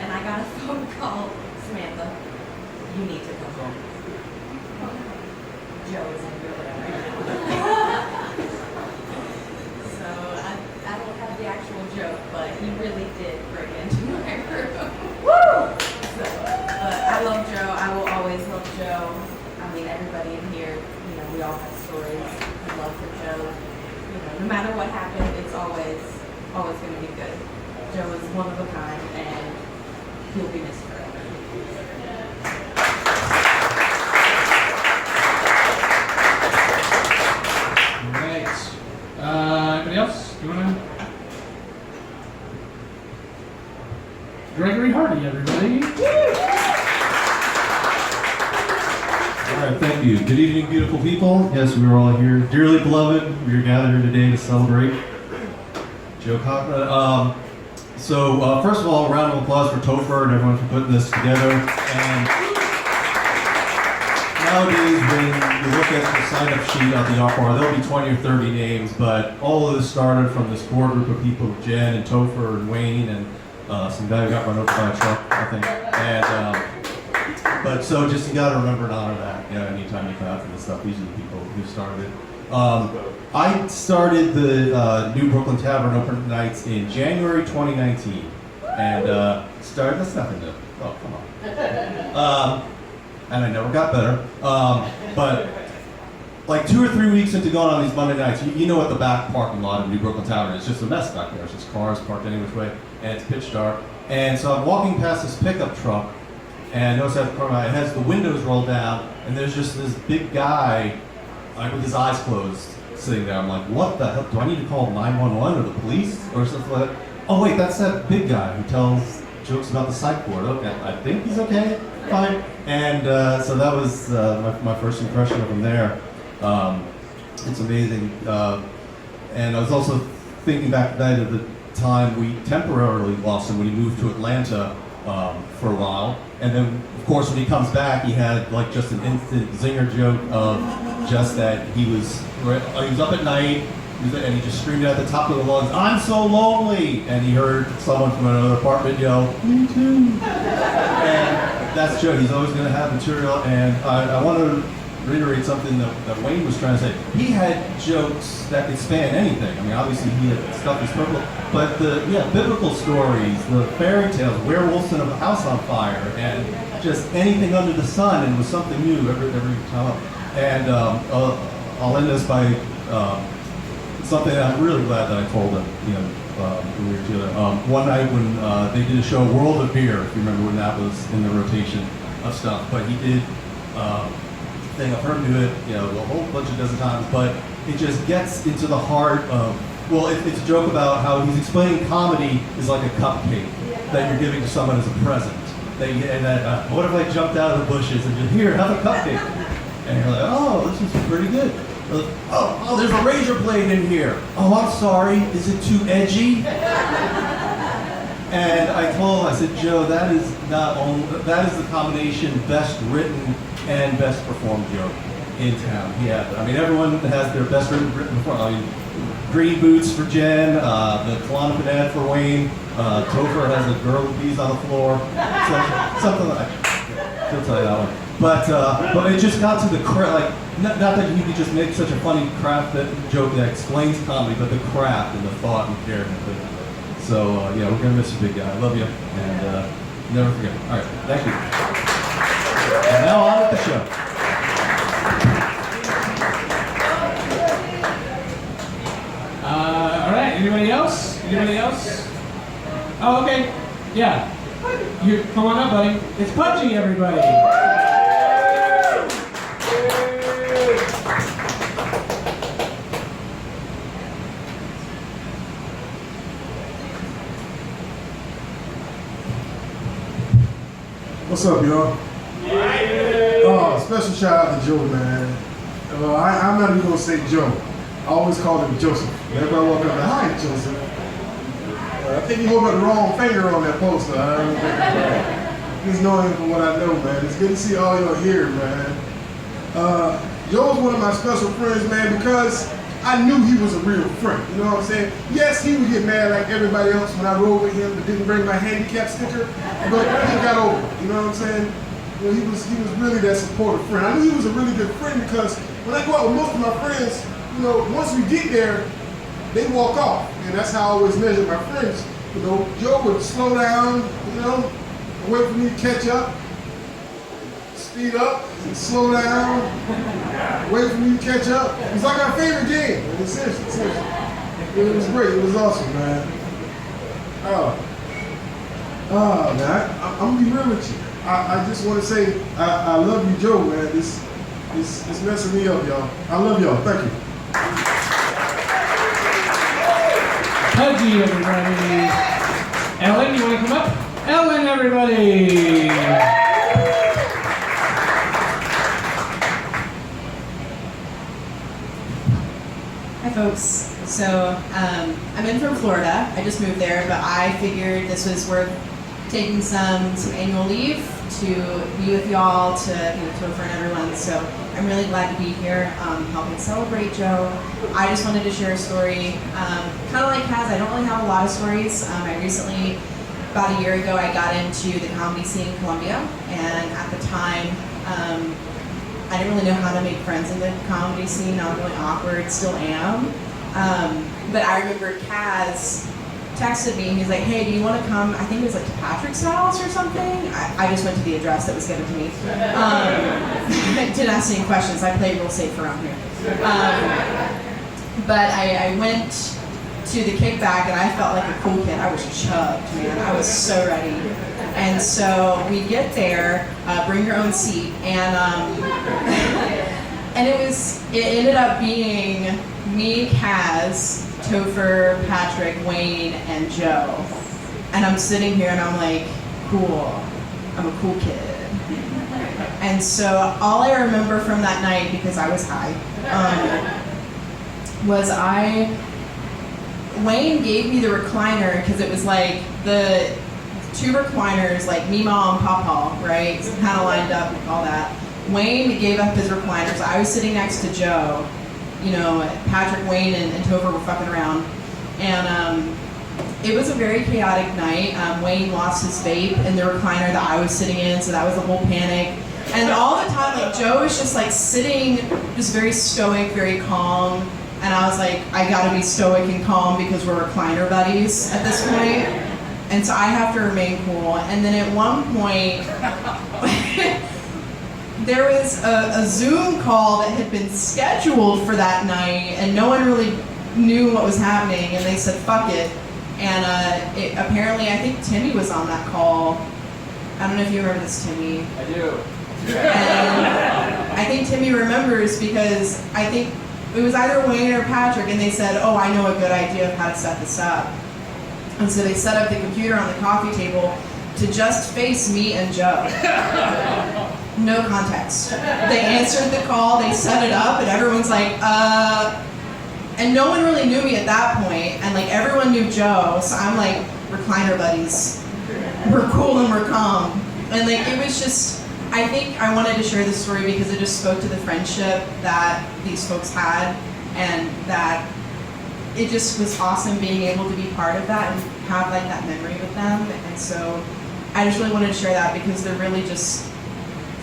And I got a phone call, Samantha, you need to come home. Joe is in your room right now. So I don't have the actual joke, but he really did break into my room. Woo! So, but I love Joe. I will always love Joe. I mean, everybody in here, you know, we all have stories and love for Joe. You know, no matter what happened, it's always going to be good. Joe is one of a kind, and he'll be missed forever. Anybody else? You wanna? Gregory Hardy, everybody. All right, thank you. Good evening, beautiful people. Yes, we are all here, dearly beloved. We are gathered here today to celebrate Joe Coughlin. So first of all, a round of applause for Topher and everyone for putting this together. And nowadays, when you look at the sign-up sheet at the art bar, there'll be 20 or 30 names, but all of this started from this core group of people, Jen and Topher and Wayne and some guy who got run over by a truck, I think. And but so just you got to remember and honor that. You know, anytime you come out for this stuff, these are the people who started it. I started the New Brooklyn Tavern open nights in January 2019, and that's nothing new. Oh, come on. And I never got better. But like 2 or 3 weeks into going on these Monday nights, you know what the back parking lot of New Brooklyn Tavern is. It's just a mess back there. It's just cars parked any which way, and it's pitch dark. And so I'm walking past this pickup truck, and I notice that it has the windows rolled down, and there's just this big guy, like with his eyes closed, sitting there. I'm like, what the hell? Do I need to call 911 or the police or something like that? Oh wait, that's that big guy who tells jokes about the psych ward. Okay, I think he's okay, fine. And so that was my first impression of him there. It's amazing. And I was also thinking back to that at the time we temporarily lost him when he moved to Atlanta for a while. And then, of course, when he comes back, he had like just an instant zinger joke of just that he was up at night and he just screamed at the top of the lungs, "I'm so lonely!" And he heard someone from another apartment yell, "Me too!" And that's Joe. He's always going to have material. And I want to reiterate something that Wayne was trying to say. He had jokes that could span anything. I mean, obviously he had stuff that's purple, but the biblical stories, the fairy tales, werewolves in a house on fire, and just anything under the sun, and it was something new every time. And I'll end this by something that I'm really glad that I told him. When we were together. One night when they did a show, World of Beer, if you remember when that was in the rotation of stuff, but he did. Thing. I've heard him do it, a whole bunch of dozen times, but it just gets into the heart of, it's a joke about how he's explaining comedy is like a cupcake that you're giving to someone as a present. What if I jumped out of the bushes and just, here, have a cupcake? And you're like, oh, this is pretty good. Oh, there's a razor blade in here. Oh, I'm sorry, is it too edgy? And I told him, I said, Joe, that is the combination best written and best performed joke in town. Yeah, I mean, everyone has their best written before. I mean, Green Boots for Jen, the Klonopin ad for Wayne, Topher has a girl with bees on the floor, something like that. She'll tell you that one. But it just got to the craft, not that he could just make such a funny craft joke that explains comedy, but the craft and the thought and care. So, we're going to miss you, big guy. I love you, and never forget. All right, thank you. And now on with the show. All right, anybody else? Oh, okay. Yeah. You come on up, buddy. It's Pudgy, everybody. What's up, y'all? Special shout out to Joe, man. I'm not even gonna say Joe. I always call him Joseph. Whenever I walk up, hi, Joseph. I think you holding up the wrong finger on that poster. Just knowing from what I know, man. It's good to see all y'all here, man. Joe's one of my special friends, man, because I knew he was a real friend. You know what I'm saying? Yes, he would get mad like everybody else when I rode with him, but didn't bring my handicap sticker. But he got over it. You know what I'm saying? He was really that supportive friend. I knew he was a really good friend because when I go out with most of my friends, once we get there, they walk off. And that's how I always measure my friends. Joe would slow down, wait for me to catch up, speed up, and slow down, wait for me to catch up. It was like our favorite game. I mean, seriously. It was great. It was awesome, man. Man, I'm gonna be real with you. I just want to say I love you, Joe, man. This messing me up, y'all. I love y'all. Thank you. Pudgy, everybody. Ellen, you want to come up? Ellen, everybody. Hi, folks. So I'm in from Florida. I just moved there, but I figured this was worth taking some annual leave to be with y'all, to Topher and everyone. So I'm really glad to be here, helping celebrate Joe. I just wanted to share a story, kind of like Kaz. I don't really have a lot of stories. I recently, about a year ago, I got into the comedy scene in Columbia, and at the time, I didn't really know how to make friends in the comedy scene. I was really awkward, still am. But I remember Kaz texted me and he's like, hey, do you want to come? I think it was like to Patrick's house or something. I just went to the address that was given to me. Didn't ask any questions. I play real safe around here. But I went to the kickback and I felt like a cool kid. I was chubbed, man. I was so ready. And so we get there, bring your own seat, and and it ended up being me, Kaz, Topher, Patrick, Wayne, and Joe. And I'm sitting here and I'm like, cool. I'm a cool kid. And so all I remember from that night, because I was high, was Wayne gave me the recliner because it was like the two recliners, like Meemaw and Pawpaw, right? Kind of lined up and all that. Wayne gave up his recliners. I was sitting next to Joe. You know, Patrick, Wayne, and Topher were fucking around. And it was a very chaotic night. Wayne lost his vape in the recliner that I was sitting in, so that was a whole panic. And all the time, like, Joe was just like sitting, just very stoic, very calm. And I was like, I gotta be stoic and calm because we're recliner buddies at this point. And so I have to remain cool. And then at one point, there was a Zoom call that had been scheduled for that night, and no one really knew what was happening, and they said, fuck it. And apparently, I think Timmy was on that call. I don't know if you remember this, Timmy. I do. And I think Timmy remembers because I think it was either Wayne or Patrick, and they said, oh, I know a good idea of how to set this up. And so they set up the computer on the coffee table to just face me and Joe. No context. They answered the call, they set it up, and everyone's like, and no one really knew me at that point, and like everyone knew Joe, so I'm like, recliner buddies. We're cool and we're calm. And like it was just, I think I wanted to share this story because it just spoke to the friendship that these folks had, and that it just was awesome being able to be part of that and have like that memory with them. And so I just really wanted to share that because they're really just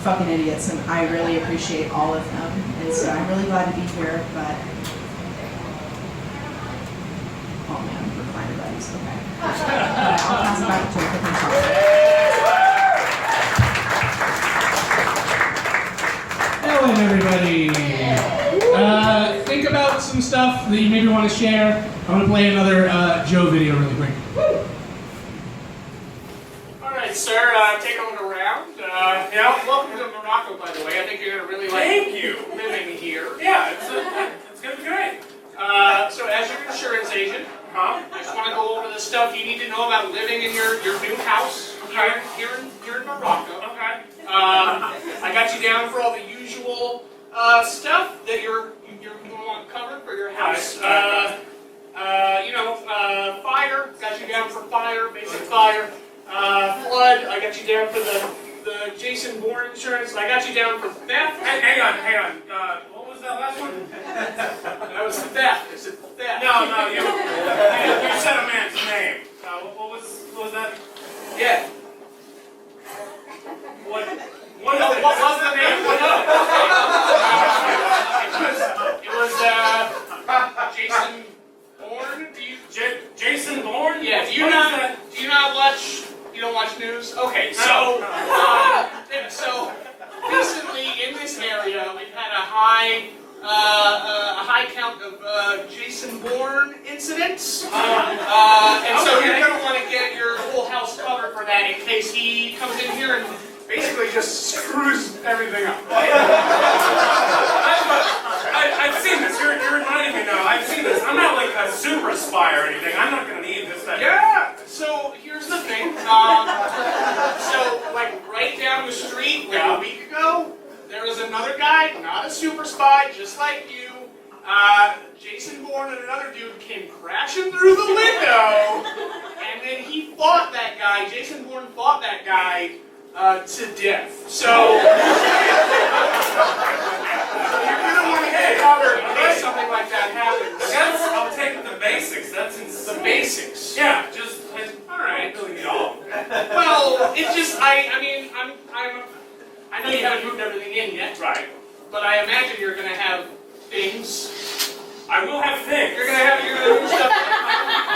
fucking idiots, and I really appreciate all of them. And so I'm really glad to be here, but oh man, recliner buddies, okay. I'll pass it back to you. Thanks, Hello, everybody. Think about some stuff that you maybe want to share. I'm going to play another Joe video really quick. All right, sir, take a look around. Welcome to Morocco, by the way. I think you're going to really like living here. Yeah, it's going to be great. So as your insurance agent, I just want to go over the stuff you need to know about living in your new house here in Morocco. Okay. I got you down for all the usual stuff that you're going to want covered for your house. Fire, got you down for fire, basic fire. Flood, I got you down for the Jason Bourne insurance. I got you down for theft. Hang on. What was that last one? That was theft. I said theft. No, you said a man's name. What was that? Yeah. What was the name? It was Jason Bourne. Jason Bourne? Yeah. Do you not watch? You don't watch news? Okay. So recently in this area we've had a high count of Jason Bourne incidents, and so you're going to want to get your whole house covered for that in case he comes in here and basically just screws everything up. I've seen this. You're reminding me now. I've seen this. I'm not like a super spy or anything. I'm not going to need this. Yeah. So here's the thing. So like right down the street, like a week ago, there was another guy, not a super spy, just like you. Jason Bourne and another dude came crashing through the window, and then he fought that guy. Jason Bourne fought that guy to death. So you're gonna want to get covered in case something like that happens. I'll take the basics. That's insane. The basics. Yeah, just all right. Really need all. Well, it's just I know you haven't moved everything in yet, right? But I imagine you're gonna have things. I will have things. You're gonna move stuff.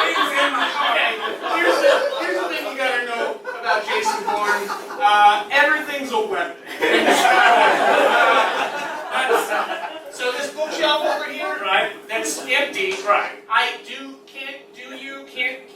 Things in. Okay. Here's the thing you gotta know about Jason Bourne. Everything's a weapon. So this bookshelf it's empty. Right.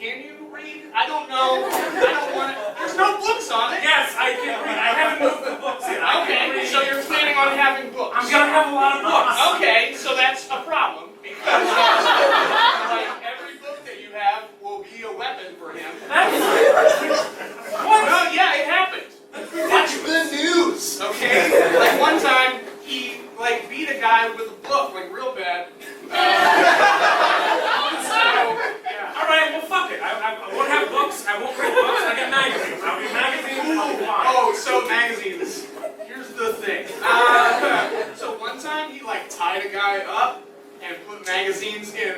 Can you read? I don't know. I don't want to. There's no books on it. Yes, I can read. I haven't moved the books in. I can Okay, read. so you're planning on having books. I'm gonna have a lot of books. Okay, so that's a problem because like every book that you have will be a weapon for him. What? Well, yeah, it happened. Watch the news, okay? Like one time, he like beat a guy with a book, like real bad. All right, well, fuck it. I won't have books. I won't read books. I got magazines. I'll read magazines. I'll be fine. Oh, so magazines. Here's the thing. So one time he like tied a guy up and put magazines in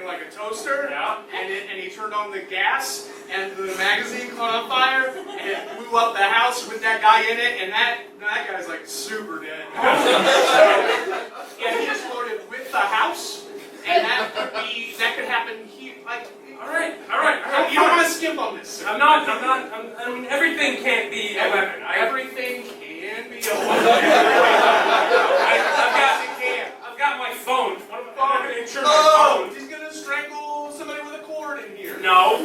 like a toaster. Yeah. And he turned on the gas and the magazine caught on fire and it blew up the house with that guy in it and that guy's like super dead. So, yeah, he exploded with the house and that could happen here. Like. All right. You don't want to skip on this. I mean, everything can't be a weapon. Everything can be a weapon. I've got my phone. I'm not gonna insure my phone. He's gonna strangle somebody with a cord in here. No,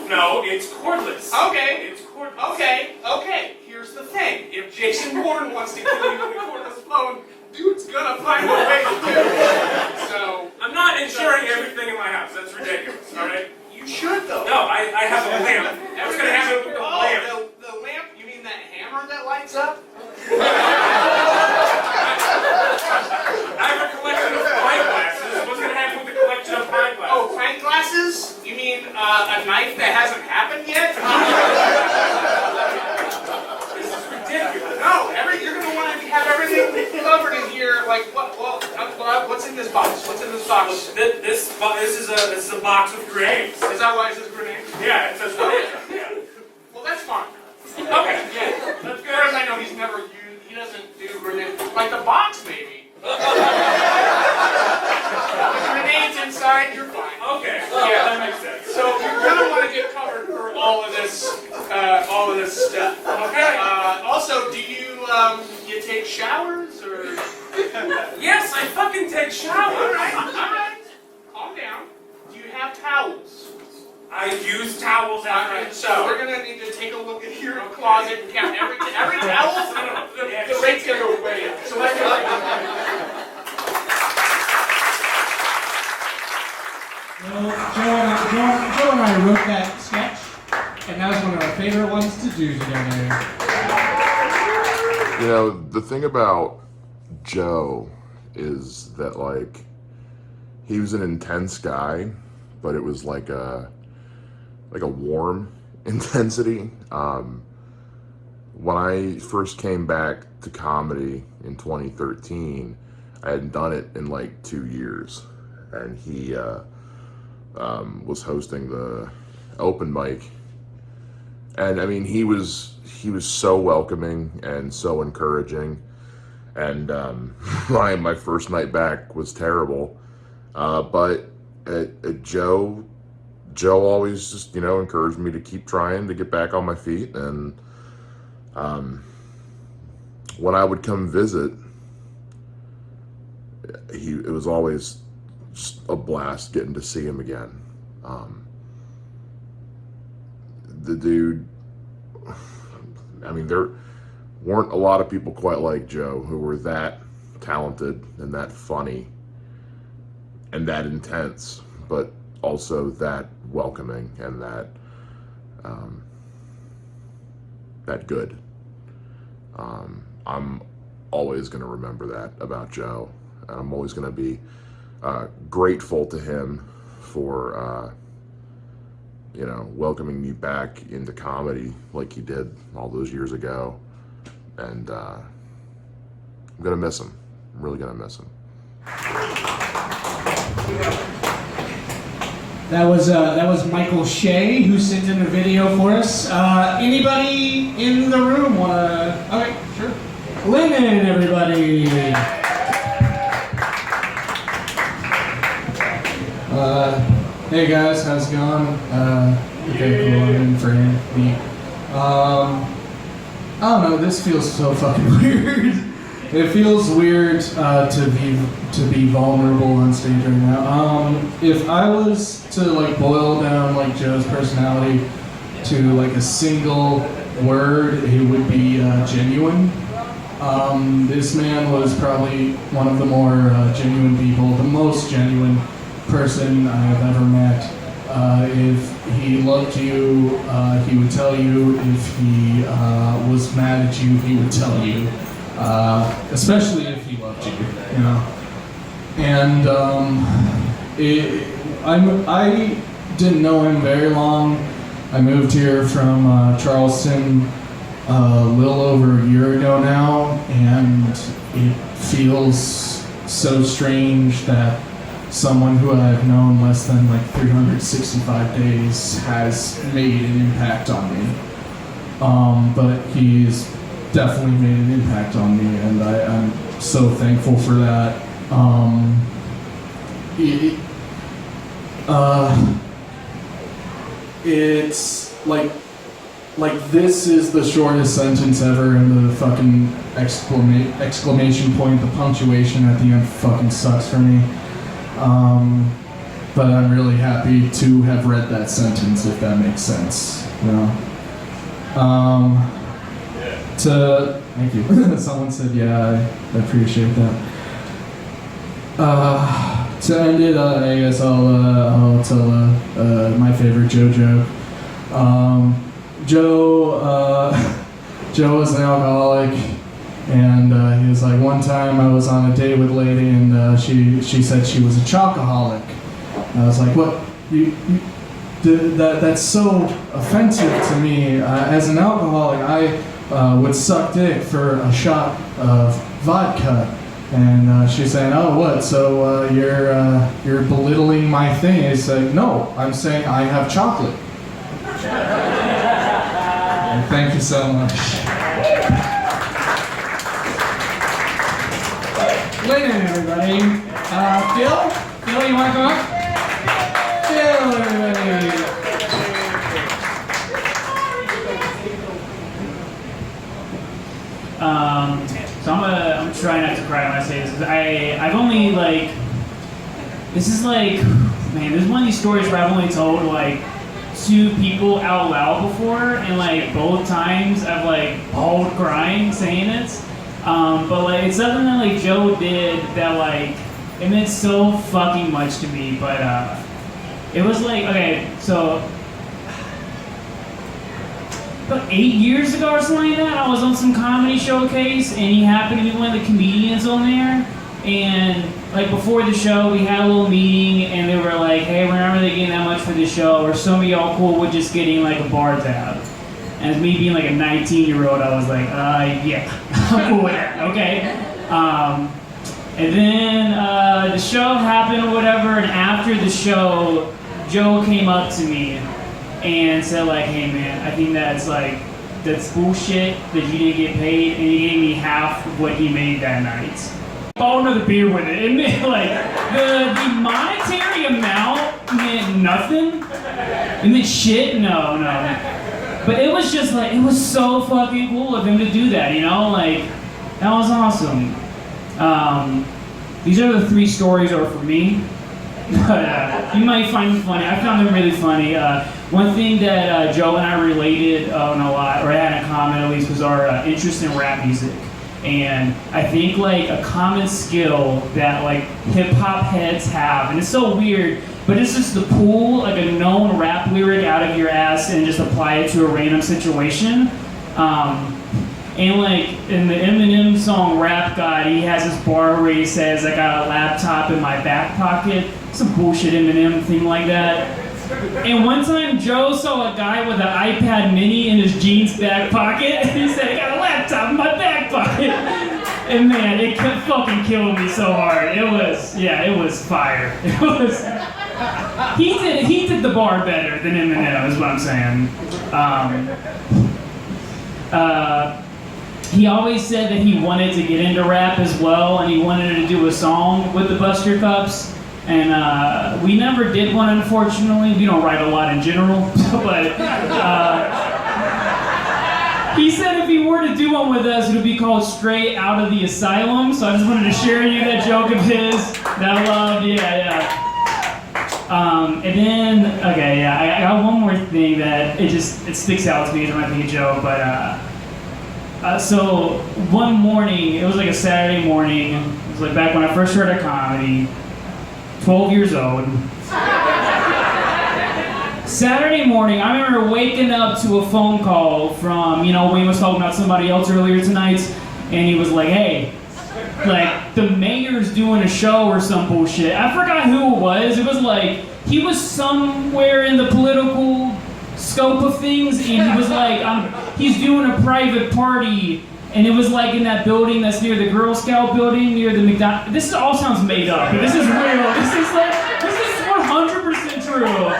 it's cordless. Okay. It's cordless. Okay. Here's the thing. If Jason Bourne wants to kill you with a cordless phone, dude's gonna find a way to do it. So I'm not insuring everything in my house. That's ridiculous. All right. you should though. No, I have a lamp. What's gonna happen with the lamp? The lamp? You mean that hammer that lights up? I have a collection of pint glasses. What's gonna happen with the collection of pint glasses? Oh, pint glasses? You mean a knife that hasn't happened yet? This is ridiculous. No, you're gonna want to have everything covered in here. Like what? Well, what's in this box? What's in this box? This is a box of grenades. Is that why it says grenade? Yeah, it says grenade. Yeah. Well, that's fine. Okay. Yeah. That's good. As far as I know, he's never used. He doesn't do grenades. Like the box, maybe. The grenades inside, you're fine. Okay. Yeah, that makes sense. So you're gonna want to get covered for all of this stuff. Okay. Also, do you take showers or? Yes, I fucking take showers. All right. Calm down. Do you have towels? I use towels after Alright, the so shower. we're gonna need to take a look at your closet and count every towel. The rate's gonna go way up. So let's go. Joe and I wrote that sketch, and that was one of our favorite ones to do together. You know, the thing about Joe is that, like, he was an intense guy, but it was like a warm intensity. When I first came back to comedy in 2013, I hadn't done it in like 2 years, and he was hosting the open mic, and I mean he was so welcoming and so encouraging, and my first night back was terrible, but Joe always just, you know, encouraged me to keep trying to get back on my feet, and when I would come visit, it was always just a blast getting to see him again. The dude, I mean, there weren't a lot of people quite like Joe who were that talented and that funny and that intense, but also that welcoming and that good. I'm always going to remember that about Joe, and I'm always going to be grateful to him for you know, welcoming me back into comedy like he did all those years ago, and I'm going to miss him. I'm really going to miss him. That was Michael Shea who sent in a video for us. Anybody in the room wanna? Okay, sure. Lennon, everybody. Hey guys, how's it going? Okay, cool. I'm in for Anthony. I don't know. This feels so fucking weird. It feels weird to be vulnerable on stage right now. If I was to like boil down like Joe's personality to like a single word, it would be genuine. This man was probably one of the more genuine people, the most genuine person I've ever met. If he loved you, he would tell you. If he was mad at you, he would tell you. Especially if he loved you, you know. And I didn't know him very long. I moved here from Charleston a little over a year ago now, and it feels so strange that someone who I've known less than like 365 days has made an impact on me. But he's definitely made an impact on me, and I'm so thankful for that. It's like this is the shortest sentence ever, and the fucking exclamation point, the punctuation at the end fucking sucks for me. But I'm really happy to have read that sentence, if that makes sense, you know. Thank you. Someone said, yeah, I appreciate that. To end it, I guess I'll tell my favorite Joe joke. Joe was an alcoholic, and he was like, one time I was on a date with a lady, and she said she was a chocoholic. And I was like, what? That's so offensive to me. As an alcoholic, I would suck dick for a shot of vodka. And she's saying, oh, what? So you're belittling my thing? And he's like, no, I'm saying I have chocolate. And thank you so much. Lynn, everybody. Phil, you want to come up? Phil, everybody. So I'm trying not to cry when I say this, because I've only like, this is like, man, this is one of these stories where I've only told like 2 people out loud before, and like both times I've like bawled crying saying it. But like it's something that like Joe did that like it meant so fucking much to me. But it was like, okay, so about 8 years ago or something like that, I was on some comedy showcase, and he happened to be one of the comedians on there. And like before the show, we had a little meeting, and they were like, "Hey, we're not really getting that much for the show. Are some of y'all cool with just getting like a bar tab?" And as me being like a 19-year-old, I was like, "Yeah, I'm cool with that." Okay. And then the show happened or whatever, and after the show, Joe came up to me and said like, "Hey man, I think that's bullshit that you didn't get paid," and he gave me half of what he made that night. Oh, another beer with it. It meant like the monetary amount meant nothing. It meant shit. No. But it was just like, it was so fucking cool of him to do that, you know? Like, that was awesome. These are the 3 stories that are for me. But you might find them funny. I found them really funny. One thing that Joe and I related on a lot, or had in common at least, was our interest in rap music. And I think like a common skill that like hip hop heads have, and it's so weird, but it's just to pull like a known rap lyric out of your ass and just apply it to a random situation. And like in the Eminem song Rap God, he has this bar where he says, "I got a laptop in my back pocket." Some bullshit Eminem thing like that. And one time Joe saw a guy with an iPad mini in his jeans back pocket, and he said, "I got a laptop in my back pocket." And man, it fucking killed me so hard. It was fire. It was, he did the bar better than Eminem, is what I'm saying. He always said that he wanted to get into rap as well, and he wanted to do a song with the Buster Cups. And we never did one, unfortunately. We don't write a lot in general, but he said if he were to do one with us, it would be called Straight Out of the Asylum. So I just wanted to share you that joke of his that I loved. Yeah. And then, okay, yeah, I got one more thing that it sticks out to me. It might be a joke, but so one morning, it was like a Saturday morning. It was like back when I first started comedy, 12 years old. Saturday morning, I remember waking up to a phone call from, Wayne was talking about somebody else earlier tonight, and he was like, hey, like, the mayor's doing a show or some bullshit. I forgot who it was. It was like, he was somewhere in the political scope of things, and he was like, he's doing a private party, and it was like in that building that's near the Girl Scout building, near the McDonald's. This all sounds made up, but this is real. This is 100% true.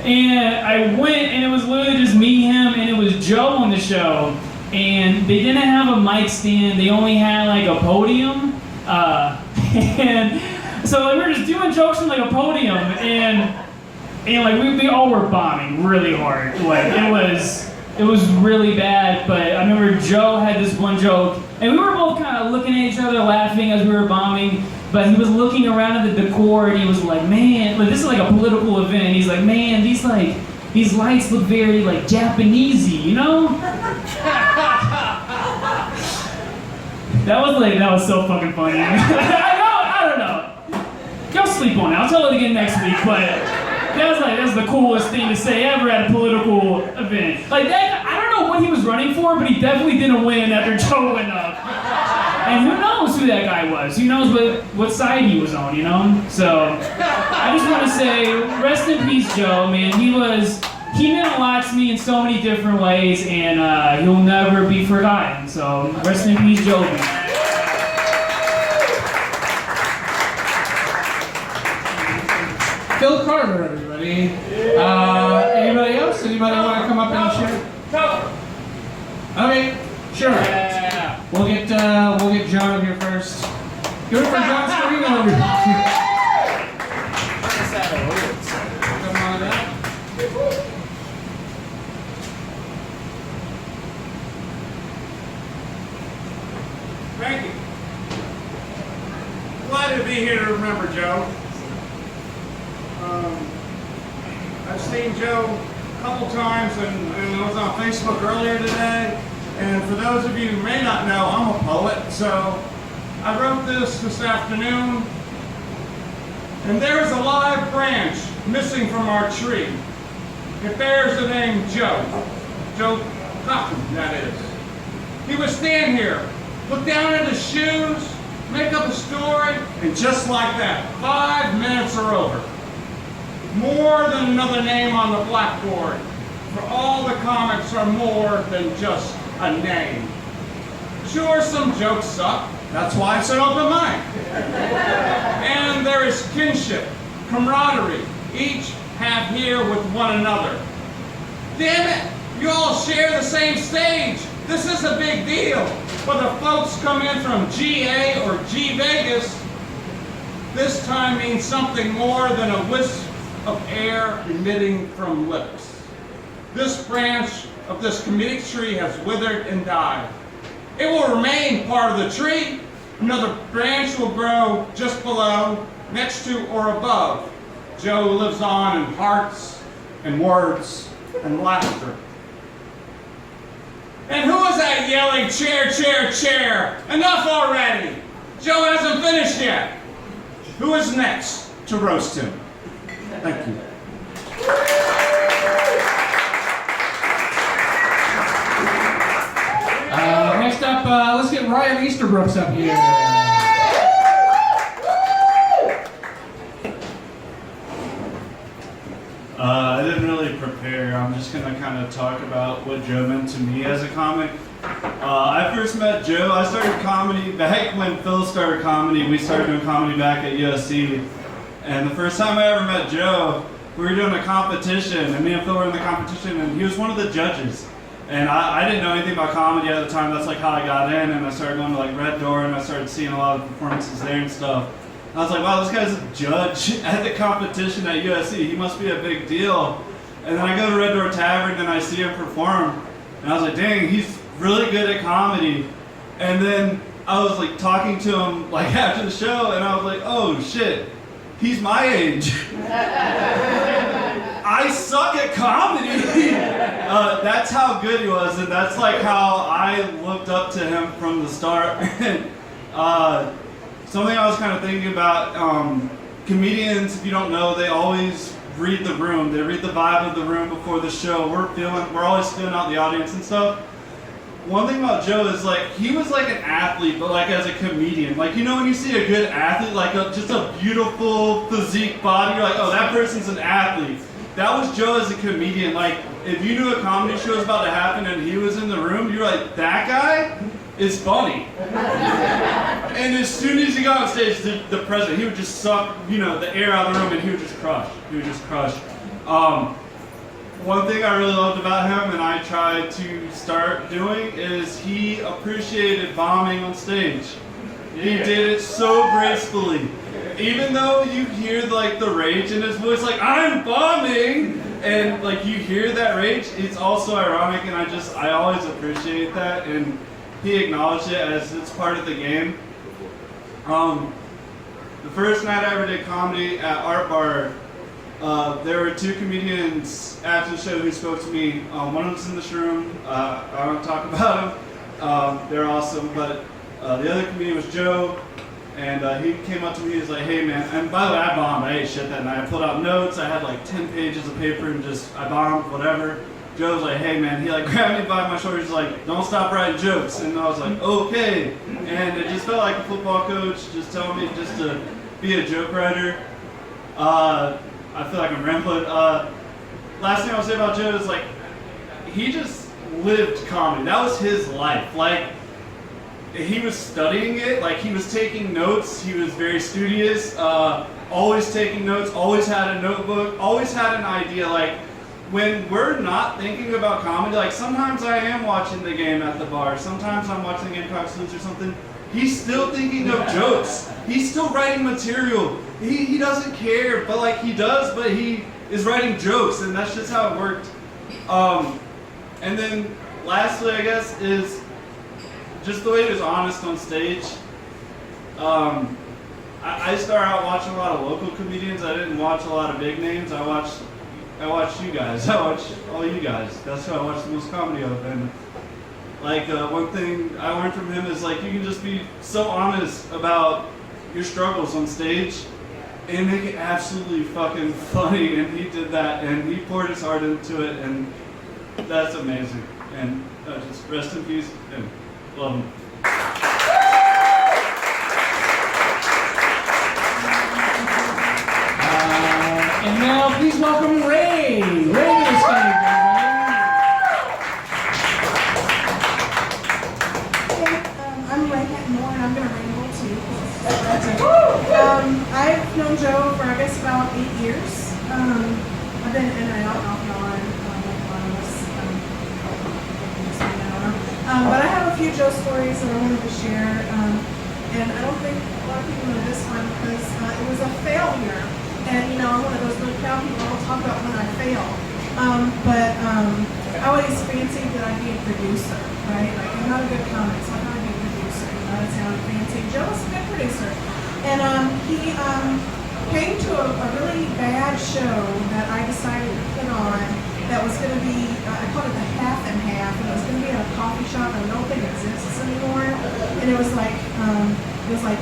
And I went, and it was literally just me, him, and it was Joe on the show. And they didn't have a mic stand. They only had like a podium. And so like, we were just doing jokes from like a podium, and like we all were bombing really hard. Like it was really bad. But I remember Joe had this one joke, and we were both kind of looking at each other, laughing as we were bombing. But he was looking around at the decor, and he was like, "Man, like this is like a political event." And he's like, "Man, these lights look very like Japanesey, you know?" That was so fucking funny. I don't know. Go sleep on it. I'll tell it again next week. But that was the coolest thing to say ever at a political event. Like that, I don't know what he was running for, but he definitely didn't win after Joe went up. And who knows who that guy was? Who knows what side he was on, you know? So I just want to say, rest in peace, Joe, man. He meant a lot to me in so many different ways, and he'll never be forgotten. So rest in peace, Joe. Phil Carter, everybody. Anybody else? Anybody want to come up and share? Okay, sure. Yeah. We'll get John over here first. Give it for John Scarino over here. Come on up. Thank you. Glad to be here to remember Joe. I've seen Joe a couple times, and I was on Facebook earlier today. And for those of you who may not know, I'm a poet, so I wrote this afternoon. And there is a live branch missing from our tree. It bears the name Joe. Joe Coughlin, that is. He would stand here, look down at his shoes, make up a story, and just like that, 5 minutes are over. More than another name on the blackboard, for all the comics are more than just a name. Sure, some jokes suck. That's why it's an open mic. And there is kinship, camaraderie, each have here with one another. Damn it, you all share the same stage. This is a big deal. Whether folks come in from GA or G Vegas, this time means something more than a wisp of air emitting from lips. This branch of this comedic tree has withered and died. It will remain part of the tree. Another branch will grow just below, next to or above. Joe lives on in hearts and words and laughter. And who is that yelling, chair, chair, chair? Enough already! Joe hasn't finished yet. Who is next to roast him? Thank you. Next up, let's get Ryan Easterbrooks up here. I didn't really prepare. I'm just going to kind of talk about what Joe meant to me as a comic. I first met Joe. I started comedy back when Phil started comedy. We started doing comedy back at USC. And the first time I ever met Joe, we were doing a competition, and me and Phil were in the competition, and he was one of the judges. And I didn't know anything about comedy at the time. That's like how I got in, and I started going to like Red Door, and I started seeing a lot of performances there and stuff. And I was like, wow, this guy's a judge at the competition at USC. He must be a big deal. And then I go to Red Door Tavern, and I see him perform, and I was like, dang, he's really good at comedy. And then I was like talking to him like after the show, and I was like, oh shit, he's my age. I suck at comedy. That's how good he was, and that's like how I looked up to him from the start. Something I was kind of thinking about, comedians, if you don't know, they always read the room. They read the vibe of the room before the show. We're always feeling out the audience and stuff. One thing about Joe is like, he was like an athlete, but like as a comedian. Like, you know when you see a good athlete, like just a beautiful physique body, you're like, oh, that person's an athlete. That was Joe as a comedian. Like, if you knew a comedy show was about to happen and he was in the room, you're like, that guy is funny. And as soon as he got on stage, the president, he would just suck, the air out of the room, and he would just crush. One thing I really loved about him, and I tried to start doing, is he appreciated bombing on stage. He did it so gracefully. Even though you hear like the rage in his voice, like, I'm bombing, and like you hear that rage, it's also ironic, and I always appreciate that, and he acknowledged it as it's part of the game. The first night I ever did comedy at Art Bar, there were two comedians after the show who spoke to me. One of them's in this room. I don't talk about them. They're awesome, but the other comedian was Joe. And he came up to me, he was like, hey man, and by the way, I bombed, I ate shit that night. I pulled out notes, I had like 10 pages of paper and I bombed, whatever. Joe was like, hey man, he like grabbed me by my shoulder, he's like, don't stop writing jokes. And I was like, okay. And it just felt like a football coach just telling me just to be a joke writer. I feel like I'm rambling. Last thing I'll say about Joe is like, he just lived comedy. That was his life. Like, he was studying it, like he was taking notes, he was very studious, always taking notes, always had a notebook, always had an idea. Like, when we're not thinking about comedy, like sometimes I am watching the game at the bar, sometimes I'm watching the Gamecocks lose or something, he's still thinking of jokes, he's still writing material, he doesn't care, but like he does, but he is writing jokes, and that's just how it worked. And then lastly, I guess, is just the way he was honest on stage. I started out watching a lot of local comedians. I didn't watch a lot of big names. I watched you guys. I watched all you guys. That's who I watched the most comedy of. And like one thing I learned from him is like you can just be so honest about your struggles on stage and make it absolutely fucking funny. And he did that, and he poured his heart into it, and that's amazing. And just rest in peace. And love him. And now please welcome Ray. Ray to the stage, I'm Ray Moore, and I'm going to ramble too. I've known Joe for I guess about 8 years. I've been in and out off and on. But I have a few Joe stories that I wanted to share, and I don't think a lot of people know this one because it was a failure. And I'm one of those really proud people. I don't talk about when I fail. But I always fancied that I'd be a producer, right? Like I'm not a good comic, so I'm not a good producer. That sounds fancy. Joe was a good producer, and he came to a really bad show that I decided to put on. That was going to be, I called it the half and half, and it was going to be in a coffee shop that I don't think exists anymore. And it was like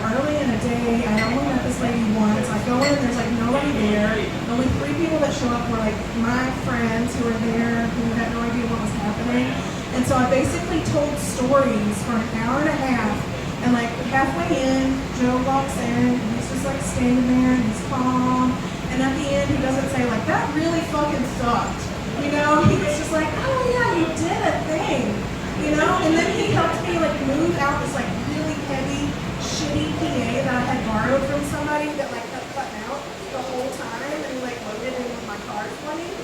early in the day. I only met this lady once. I go in, there's like nobody there. The only 3 people that show up were like my friends who were there, who had no idea what was happening. And so I basically told stories for an hour and a half. And like halfway in, Joe walks in, and he's just like standing there, and he's calm. And at the end, he doesn't say like, that really fucking sucked. He was just like, oh yeah, you did a thing, and then he helped me like move out this like really heavy, shitty PA that I had borrowed from somebody that like kept cutting out the whole time and like loaded in with my card money.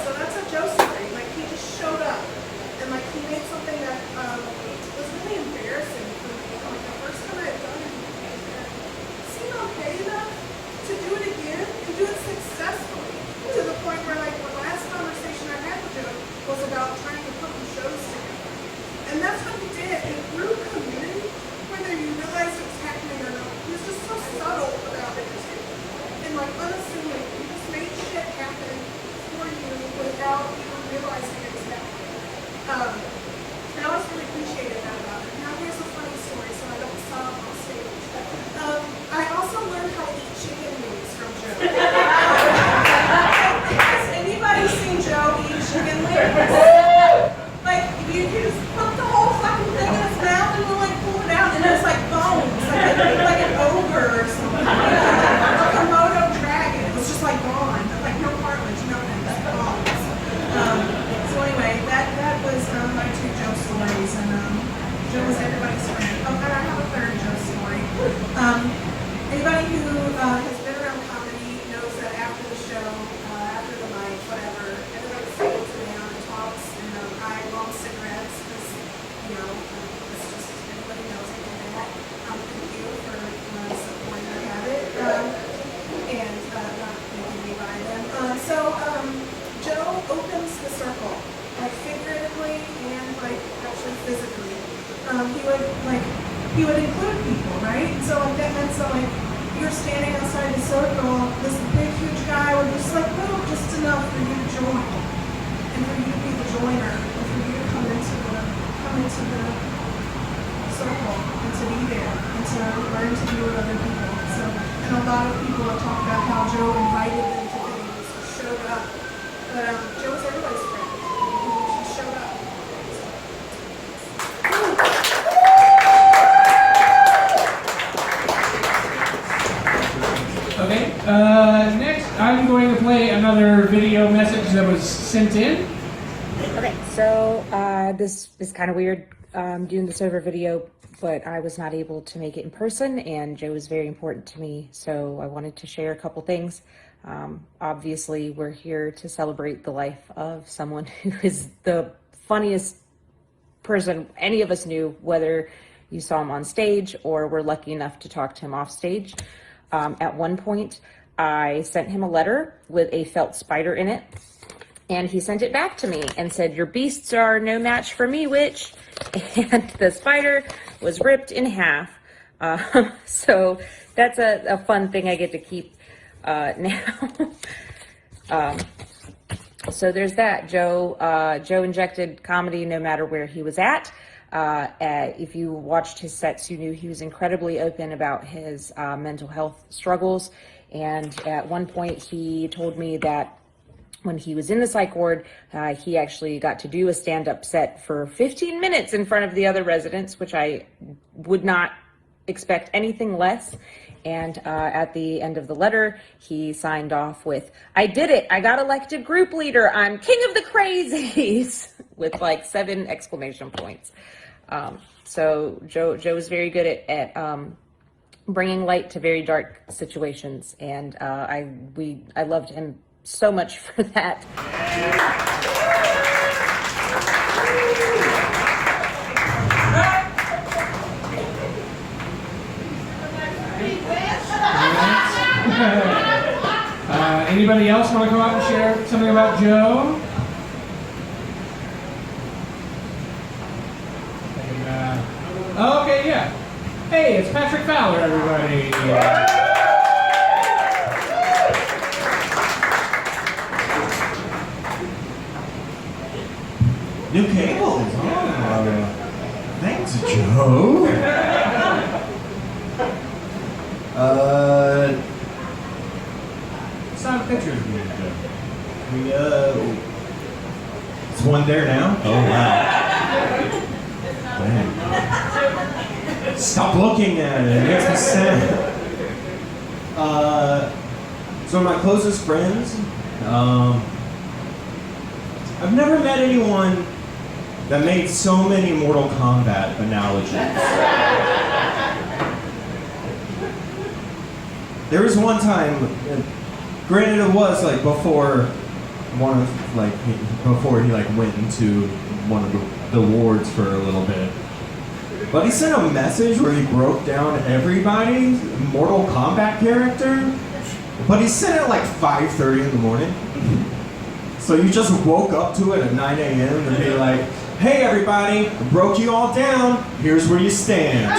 So that's a Joe story. Like he just showed up and like he made something that was really embarrassing for me. Like the first time I had done it, seemed okay enough to do it again and do it successfully to the point where like the last conversation I had with Joe was about trying to put some shows together. And that's what he did. And through community, whether you realize it was happening or not, he was just so subtle standing outside the circle, this big, huge guy would just like, no, just enough for you to join, and for you to be the joiner, and for you to come into the circle, and to be there, and to learn to be with other people. So, and a lot of people have talked about how Joe invited them to things, showed up. But Joe was everybody's friend. He showed up. Okay, next I'm going to play another video message that was sent in. Okay, so this is kind of weird doing this over video, but I was not able to make it in person, and Joe is very important to me, so I wanted to share a couple things. Obviously, we're here to celebrate the life of someone who is the funniest person any of us knew, whether you saw him on stage or were lucky enough to talk to him off stage. At one point, I sent him a letter with a felt spider in it, and he sent it back to me and said, "Your beasts are no match for me, witch." And the spider was ripped in half. So that's a fun thing I get to keep now. So there's that. Joe injected comedy no matter where he was at. If you watched his sets, you knew he was incredibly open about his mental health struggles. And at one point, he told me that when he was in the psych ward, he actually got to do a stand-up set for 15 minutes in front of the other residents, which I would not expect anything less. And at the end of the letter, he signed off with, "I did it. I got elected group leader. I'm king of the crazies," with like 7 exclamation points. So Joe is very good at bringing light to very dark situations, and I loved him so much for that. Anybody else want to come out and share something about Joe? Okay, yeah. Hey, it's Patrick Fowler, everybody. New cables. Oh, thanks, Joe. Some pictures of you, Joe. It's one there now? Oh, wow. Dang. Stop looking at it. It makes me sad. So my closest friends, I've never met anyone that made so many Mortal Kombat analogies. There was one time, granted it was like before before he went into one of the wards for a little bit. But he sent a message where he broke down everybody's Mortal Kombat character, but he sent it like 5:30 in the morning. So you just woke up to it at 9 a.m. and be like, "Hey everybody, I broke you all down, here's where you stand."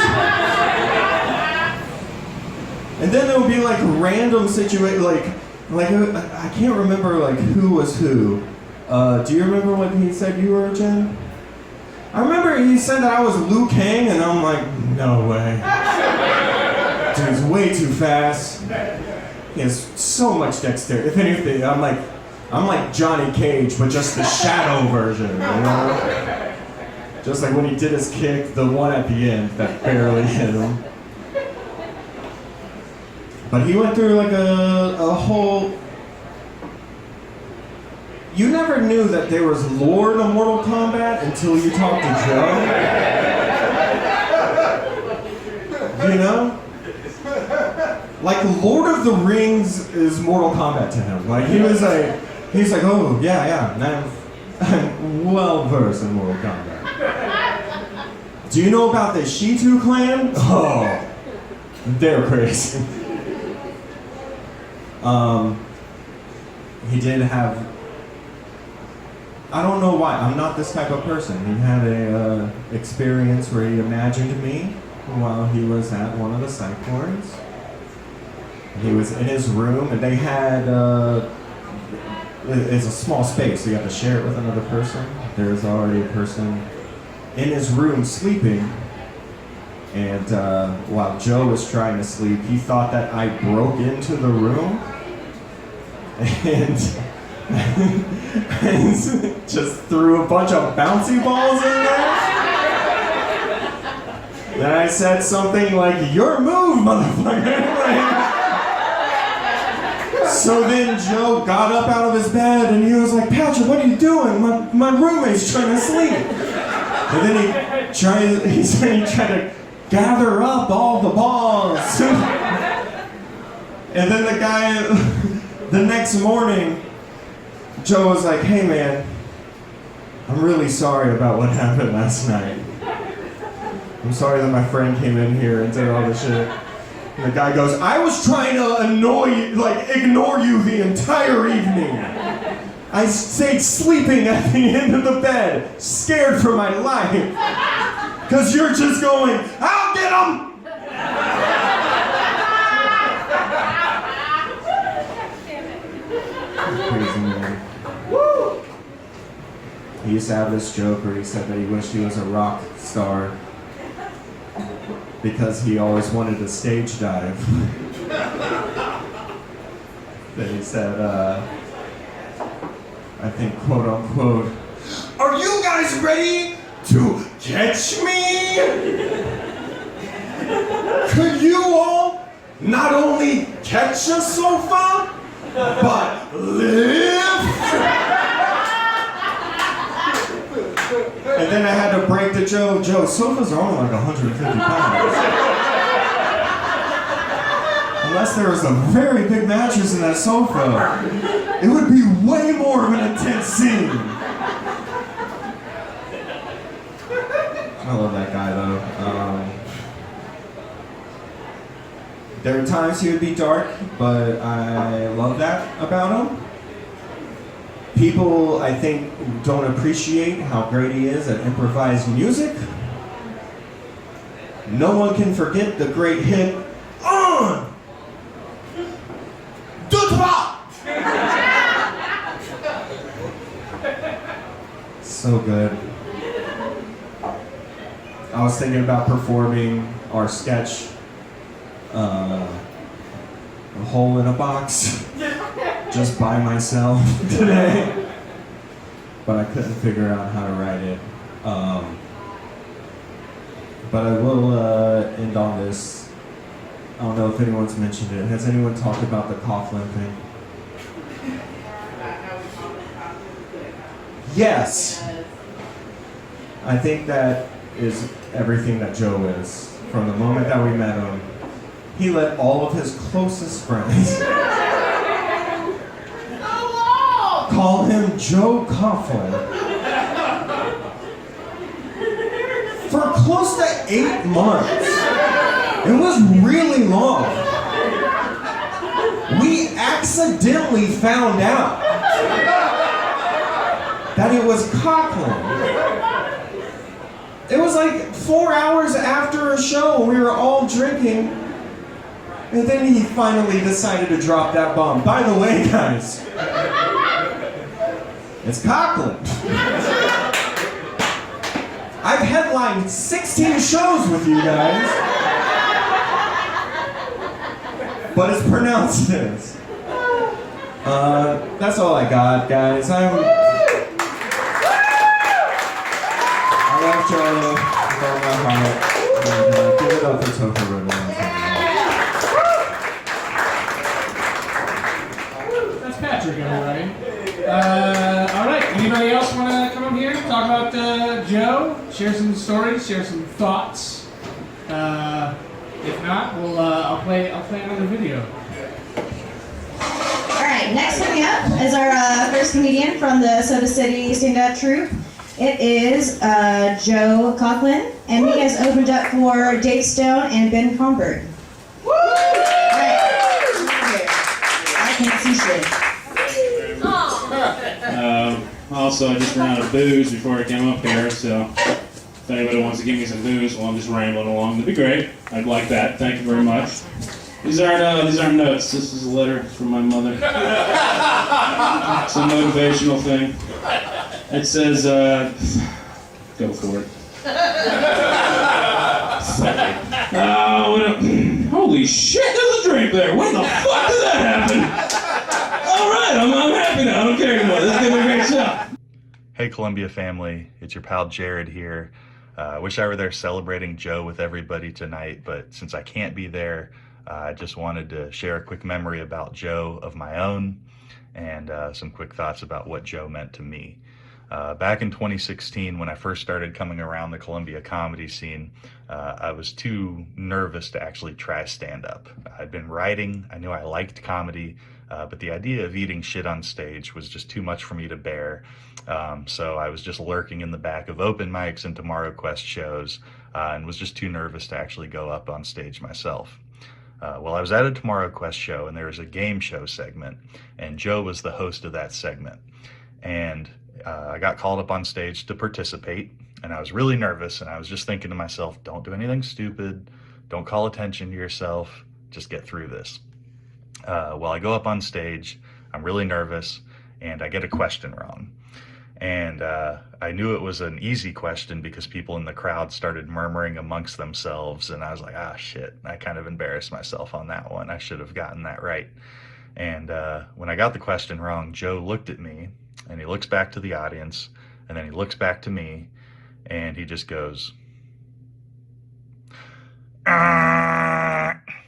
And then there would be like random situation, like I can't remember like who was who. Do you remember what he said you were, Jen? I remember he said that I was Liu Kang, and I'm like, no way. Dude's way too fast. He has so much dexterity. If anything, I'm like Johnny Cage, but just the shadow version, you know? Just like when he did his kick, the one at the end that barely hit him. But he went through like a whole... You never knew that there was lore to Mortal Kombat until you talked to Joe. You know? Like Lord of the Rings is Mortal Kombat to him. Like he's like, oh yeah, I'm well versed in Mortal Kombat. Do you know about the Shitu clan? Oh, they're crazy. He did have, I don't know why, I'm not this type of person. He had a experience where he imagined me while he was at one of the psych wards. He was in his room, and they had, it's a small space, so you have to share it with another person. There's already a person in his room sleeping, and while Joe was trying to sleep, he thought that I broke into the room and just threw a bunch of bouncy balls in there. Then I said something like, "Your move, motherfucker." So then Joe got up out of his bed and he was like, "Patrick, what are you doing? My roommate's trying to sleep." And then he tried to gather up all the balls. And then the next morning, Joe was like, "Hey man, I'm really sorry about what happened last night. I'm sorry that my friend came in here and did all this shit." And the guy goes, "I was trying to ignore you the entire evening. I stayed sleeping at the end of the bed, scared for my life. Because you're just going, 'I'll get him!'" Crazy man. Woo! He used to have this joke where he said that he wished he was a rock star because he always wanted to stage dive. Then he said, I think, quote unquote, "Are you guys ready to catch me? Could you all not only catch a sofa, but lift?" And then I had to break to Joe, sofas are only like 150 pounds. Unless there was a very big mattress in that sofa, it would be way more of an intense scene. I love that guy though. There are times he would be dark, but I love that about him. People, I think, don't appreciate how great he is at improvised music. No one can forget the great hit, "On! Deux, trois!" So good. I was thinking about performing our sketch, A Hole in a Box, just by myself today, but I couldn't figure out how to write it. But I will end on this. I don't know if anyone's mentioned it. Has anyone talked about the Coughlin thing? Yes. I think that is everything that Joe is. From the moment that we met him, he let all of his closest friends call him Joe Coughlin for close to 8 months. It was really long. We accidentally found out that it was Coughlin. It was like 4 hours after a show, we were all drinking, and then he finally decided to drop that bomb. By the way, guys, it's Coughlin. I've headlined 16 shows with you guys, but it's pronounced this. That's all I got, guys. I love Joe with all my heart. And, give it up for Topher Road. That's Patrick, everybody. All right. Anybody else want to come up here and talk about Joe? Share some stories. Share some thoughts. If not, I'll play another video. All right. Next coming up is our first comedian from the Soda City stand-up troupe. It is Joe Coughlin, and he has opened up for Dave Stone and Ben Comberg. Woo! All right. I can't see shit. Also, I just ran out of booze before I came up here, so if anybody wants to give me some booze while I'm just rambling along, that'd be great. I'd like that. Thank you very much. These aren't notes. This is a letter from my mother. It's a motivational thing. It says, go for it. Holy shit, there's a drink there. When the fuck did that happen? All right, I'm happy now. I don't care anymore. This is gonna be a great show. Hey Columbia family, it's your pal Jared here. I wish I were there celebrating Joe with everybody tonight, but since I can't be there, I just wanted to share a quick memory about Joe of my own and some quick thoughts about what Joe meant to me. Back in 2016, when I first started coming around the Columbia comedy scene, I was too nervous to actually try stand-up. I'd been writing, I knew I liked comedy, but the idea of eating shit on stage was just too much for me to bear. So I was just lurking in the back of open mics and Tomorrow Quest shows and was just too nervous to actually go up on stage myself. Well, I was at a Tomorrow Quest show and there was a game show segment and Joe was the host of that segment. And I got called up on stage to participate and I was really nervous and I was just thinking to myself, don't do anything stupid, don't call attention to yourself, just get through this. Well, I go up on stage, I'm really nervous and I get a question wrong. And I knew it was an easy question because people in the crowd started murmuring amongst themselves and I was like, ah, shit, I kind of embarrassed myself on that one. I should have gotten that right. And when I got the question wrong, Joe looked at me and he looks back to the audience and then he looks back to me and he just goes,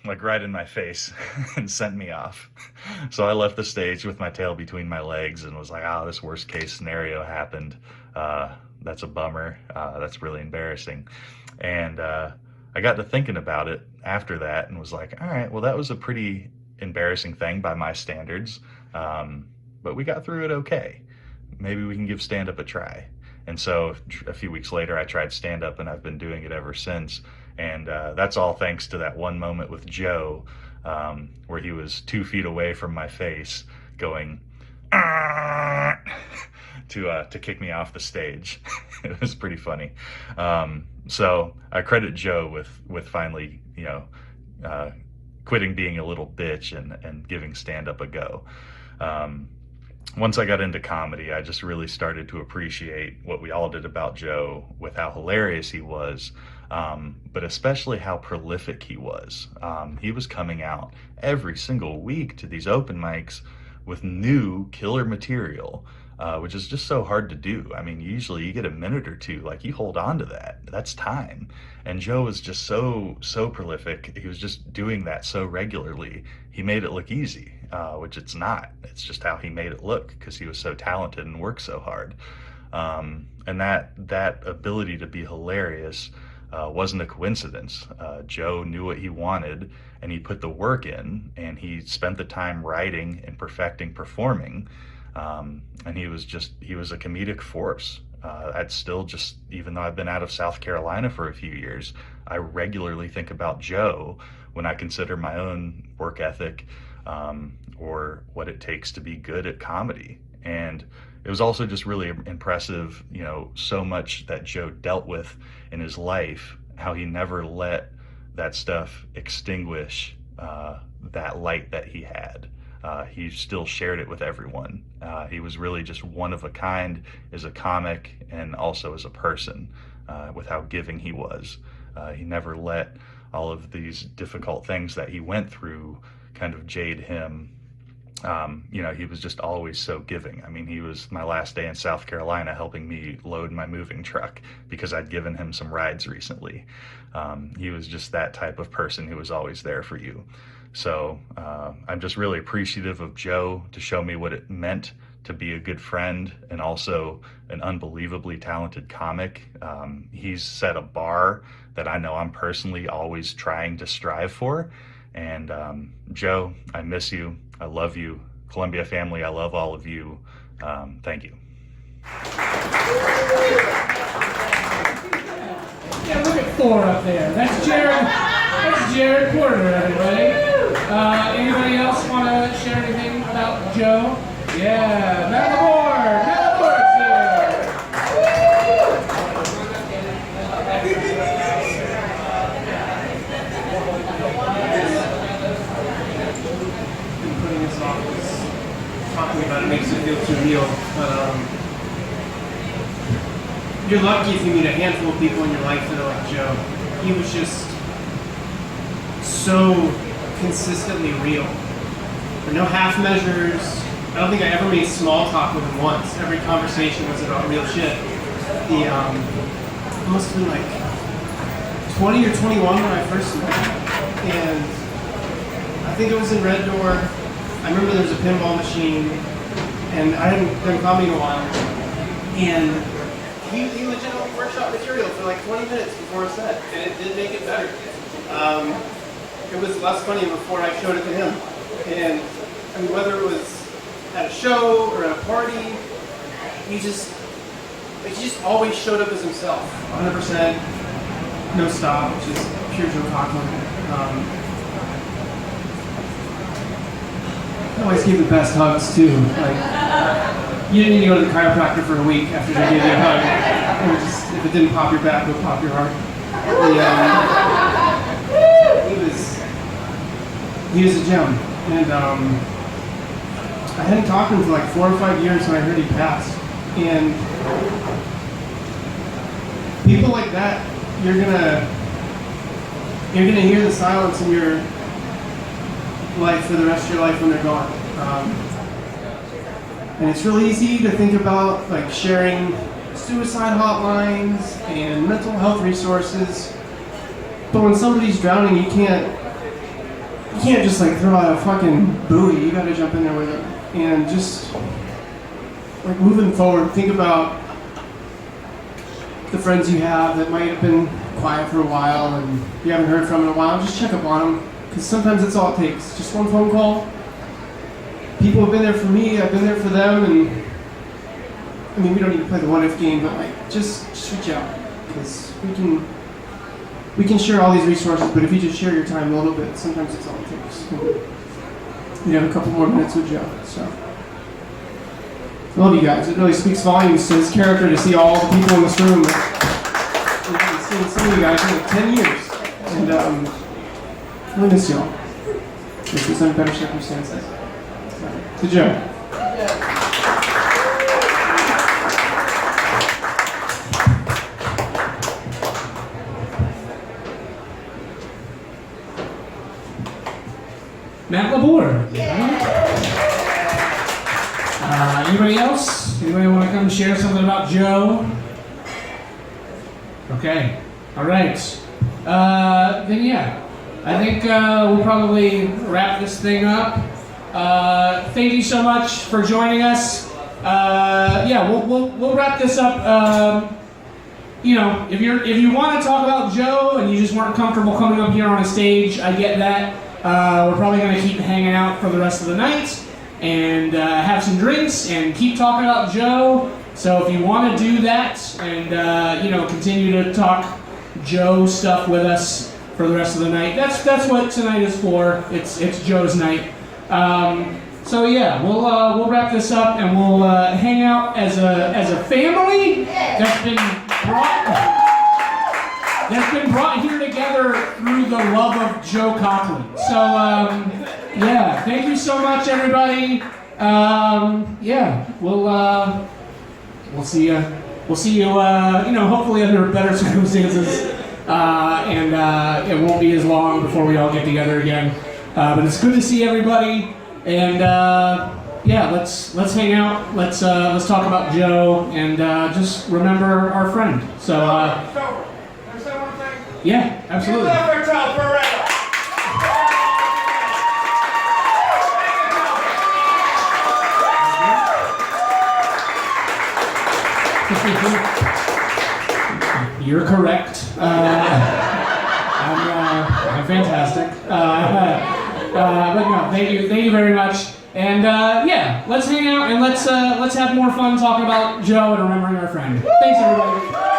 like right in my face and sent me off. So I left the stage with my tail between my legs and was like, oh, this worst case scenario happened. That's a bummer. That's really embarrassing. And I got to thinking about it after that and was like, all right, well, that was a pretty embarrassing thing by my standards. But we got through it okay. Maybe we can give stand-up a try. And so a few weeks later, I tried stand-up and I've been doing it ever since. And that's all thanks to that one moment with Joe where he was 2 feet away from my face going to kick me off the stage. It was pretty funny. So I credit Joe with finally, quitting being a little bitch and giving stand-up a go. Once I got into comedy, I just really started to appreciate what we all did about Joe with how hilarious he was, but especially how prolific he was. He was coming out every single week to these open mics with new killer material, which is just so hard to do. I mean, usually you get a minute or two, like you hold on to that. That's time. And Joe was just so prolific. He was just doing that so regularly. He made it look easy, which it's not. It's just how he made it look because he was so talented and worked so hard. And that ability to be hilarious wasn't a coincidence. Joe knew what he wanted and he put the work in and he spent the time writing and perfecting performing. And he was a comedic force. I'd still just, even though I've been out of South Carolina for a few years, I regularly think about Joe when I consider my own work ethic or what it takes to be good at comedy. And it was also just really impressive, so much that Joe dealt with in his life, how he never let that stuff extinguish that light that he had. He still shared it with everyone. He was really just one of a kind as a comic and also as a person with how giving he was. He never let all of these difficult things that he went through kind of jade him. He was just always so giving. I mean, he was my last day in South Carolina helping me load my moving truck because I'd given him some rides recently. He was just that type of person who was always there for you. So I'm just really appreciative of Joe to show me what it meant to be a good friend and also an unbelievably talented comic. He's set a bar that I know I'm personally always trying to strive for. And Joe, I miss you. I love you. Columbia family, I love all of you. Thank you. Yeah, look at Thor up there. That's Jared Porter, everybody. Anybody else want to share anything about Joe? Yeah, Matt Lamore's here. this off because talking about it makes it feel too real. But you're lucky if you meet a handful of people in your life that are like Joe. He was just so consistently real. There were no half measures. I don't think I ever made small talk with him once. Every conversation was about real shit. He must have been like 20 or 21 when I first met him. And I think it was in Red Door. I remember there was a pinball machine, and I hadn't done comedy in a while. And he legitimately workshop material for like 20 minutes before a set, and it did make it better. It was less funny before I showed it to him. And I mean, whether it was at a show or at a party, he just always showed up as himself, 100%, no stop, which is pure Joe Coughlin. I always gave the best hugs too. Like, you didn't need to go to the chiropractor for a week after they gave you a hug. It was just, if it didn't pop your back, it would pop your heart. He was a gem, and I hadn't talked to him for like 4 or 5 years when I heard he passed. And people like that, you're gonna hear the silence in your life for the rest of your life when they're gone. And it's really easy to think about like sharing suicide hotlines and mental health resources, but when somebody's drowning, you can't just like throw out a fucking buoy. You gotta jump in there with them. And just like moving forward, think about the friends you have that might have been quiet for a while and you haven't heard from in a while. Just check up on them, because sometimes that's all it takes. Just one phone call. People have been there for me, I've been there for them, and I mean, we don't need to play the what if game, but like just reach out, because we can share all these resources, but if you just share your time a little bit, sometimes it's all it takes. We have a couple more minutes with Joe, so. I love you guys. It really speaks volumes to his character to see all the people in this room. I've seen some of you guys in like 10 years. And I really miss y'all. This was under better circumstances. To Joe. Matt Labor. Anybody else? Anybody want to come share something about Joe? Okay. All right. Then yeah, I think we'll probably wrap this thing up. Thank you so much for joining us. Yeah, we'll wrap this up. You know, if you want to talk about Joe and you just weren't comfortable coming up here on a stage, I get that. We're probably going to keep hanging out for the rest of the night and have some drinks and keep talking about Joe. So if you want to do that and you know, continue to talk Joe stuff with us for the rest of the night, that's what tonight is for. It's Joe's night. So yeah, we'll wrap this up and we'll hang out as a family that's been brought here together through the love of Joe Coughlin. So yeah, thank you so much, everybody. Yeah, we'll see you. We'll see you. You know, hopefully under better circumstances, and it won't be as long before we all get together again. But it's good to see everybody, and yeah, let's hang out. Let's talk about Joe, and just remember our friend. So yeah, absolutely. You're correct. I'm fantastic. But no, thank you very much. And yeah, let's hang out and let's have more fun talking about Joe and remembering our friend. Thanks, everybody.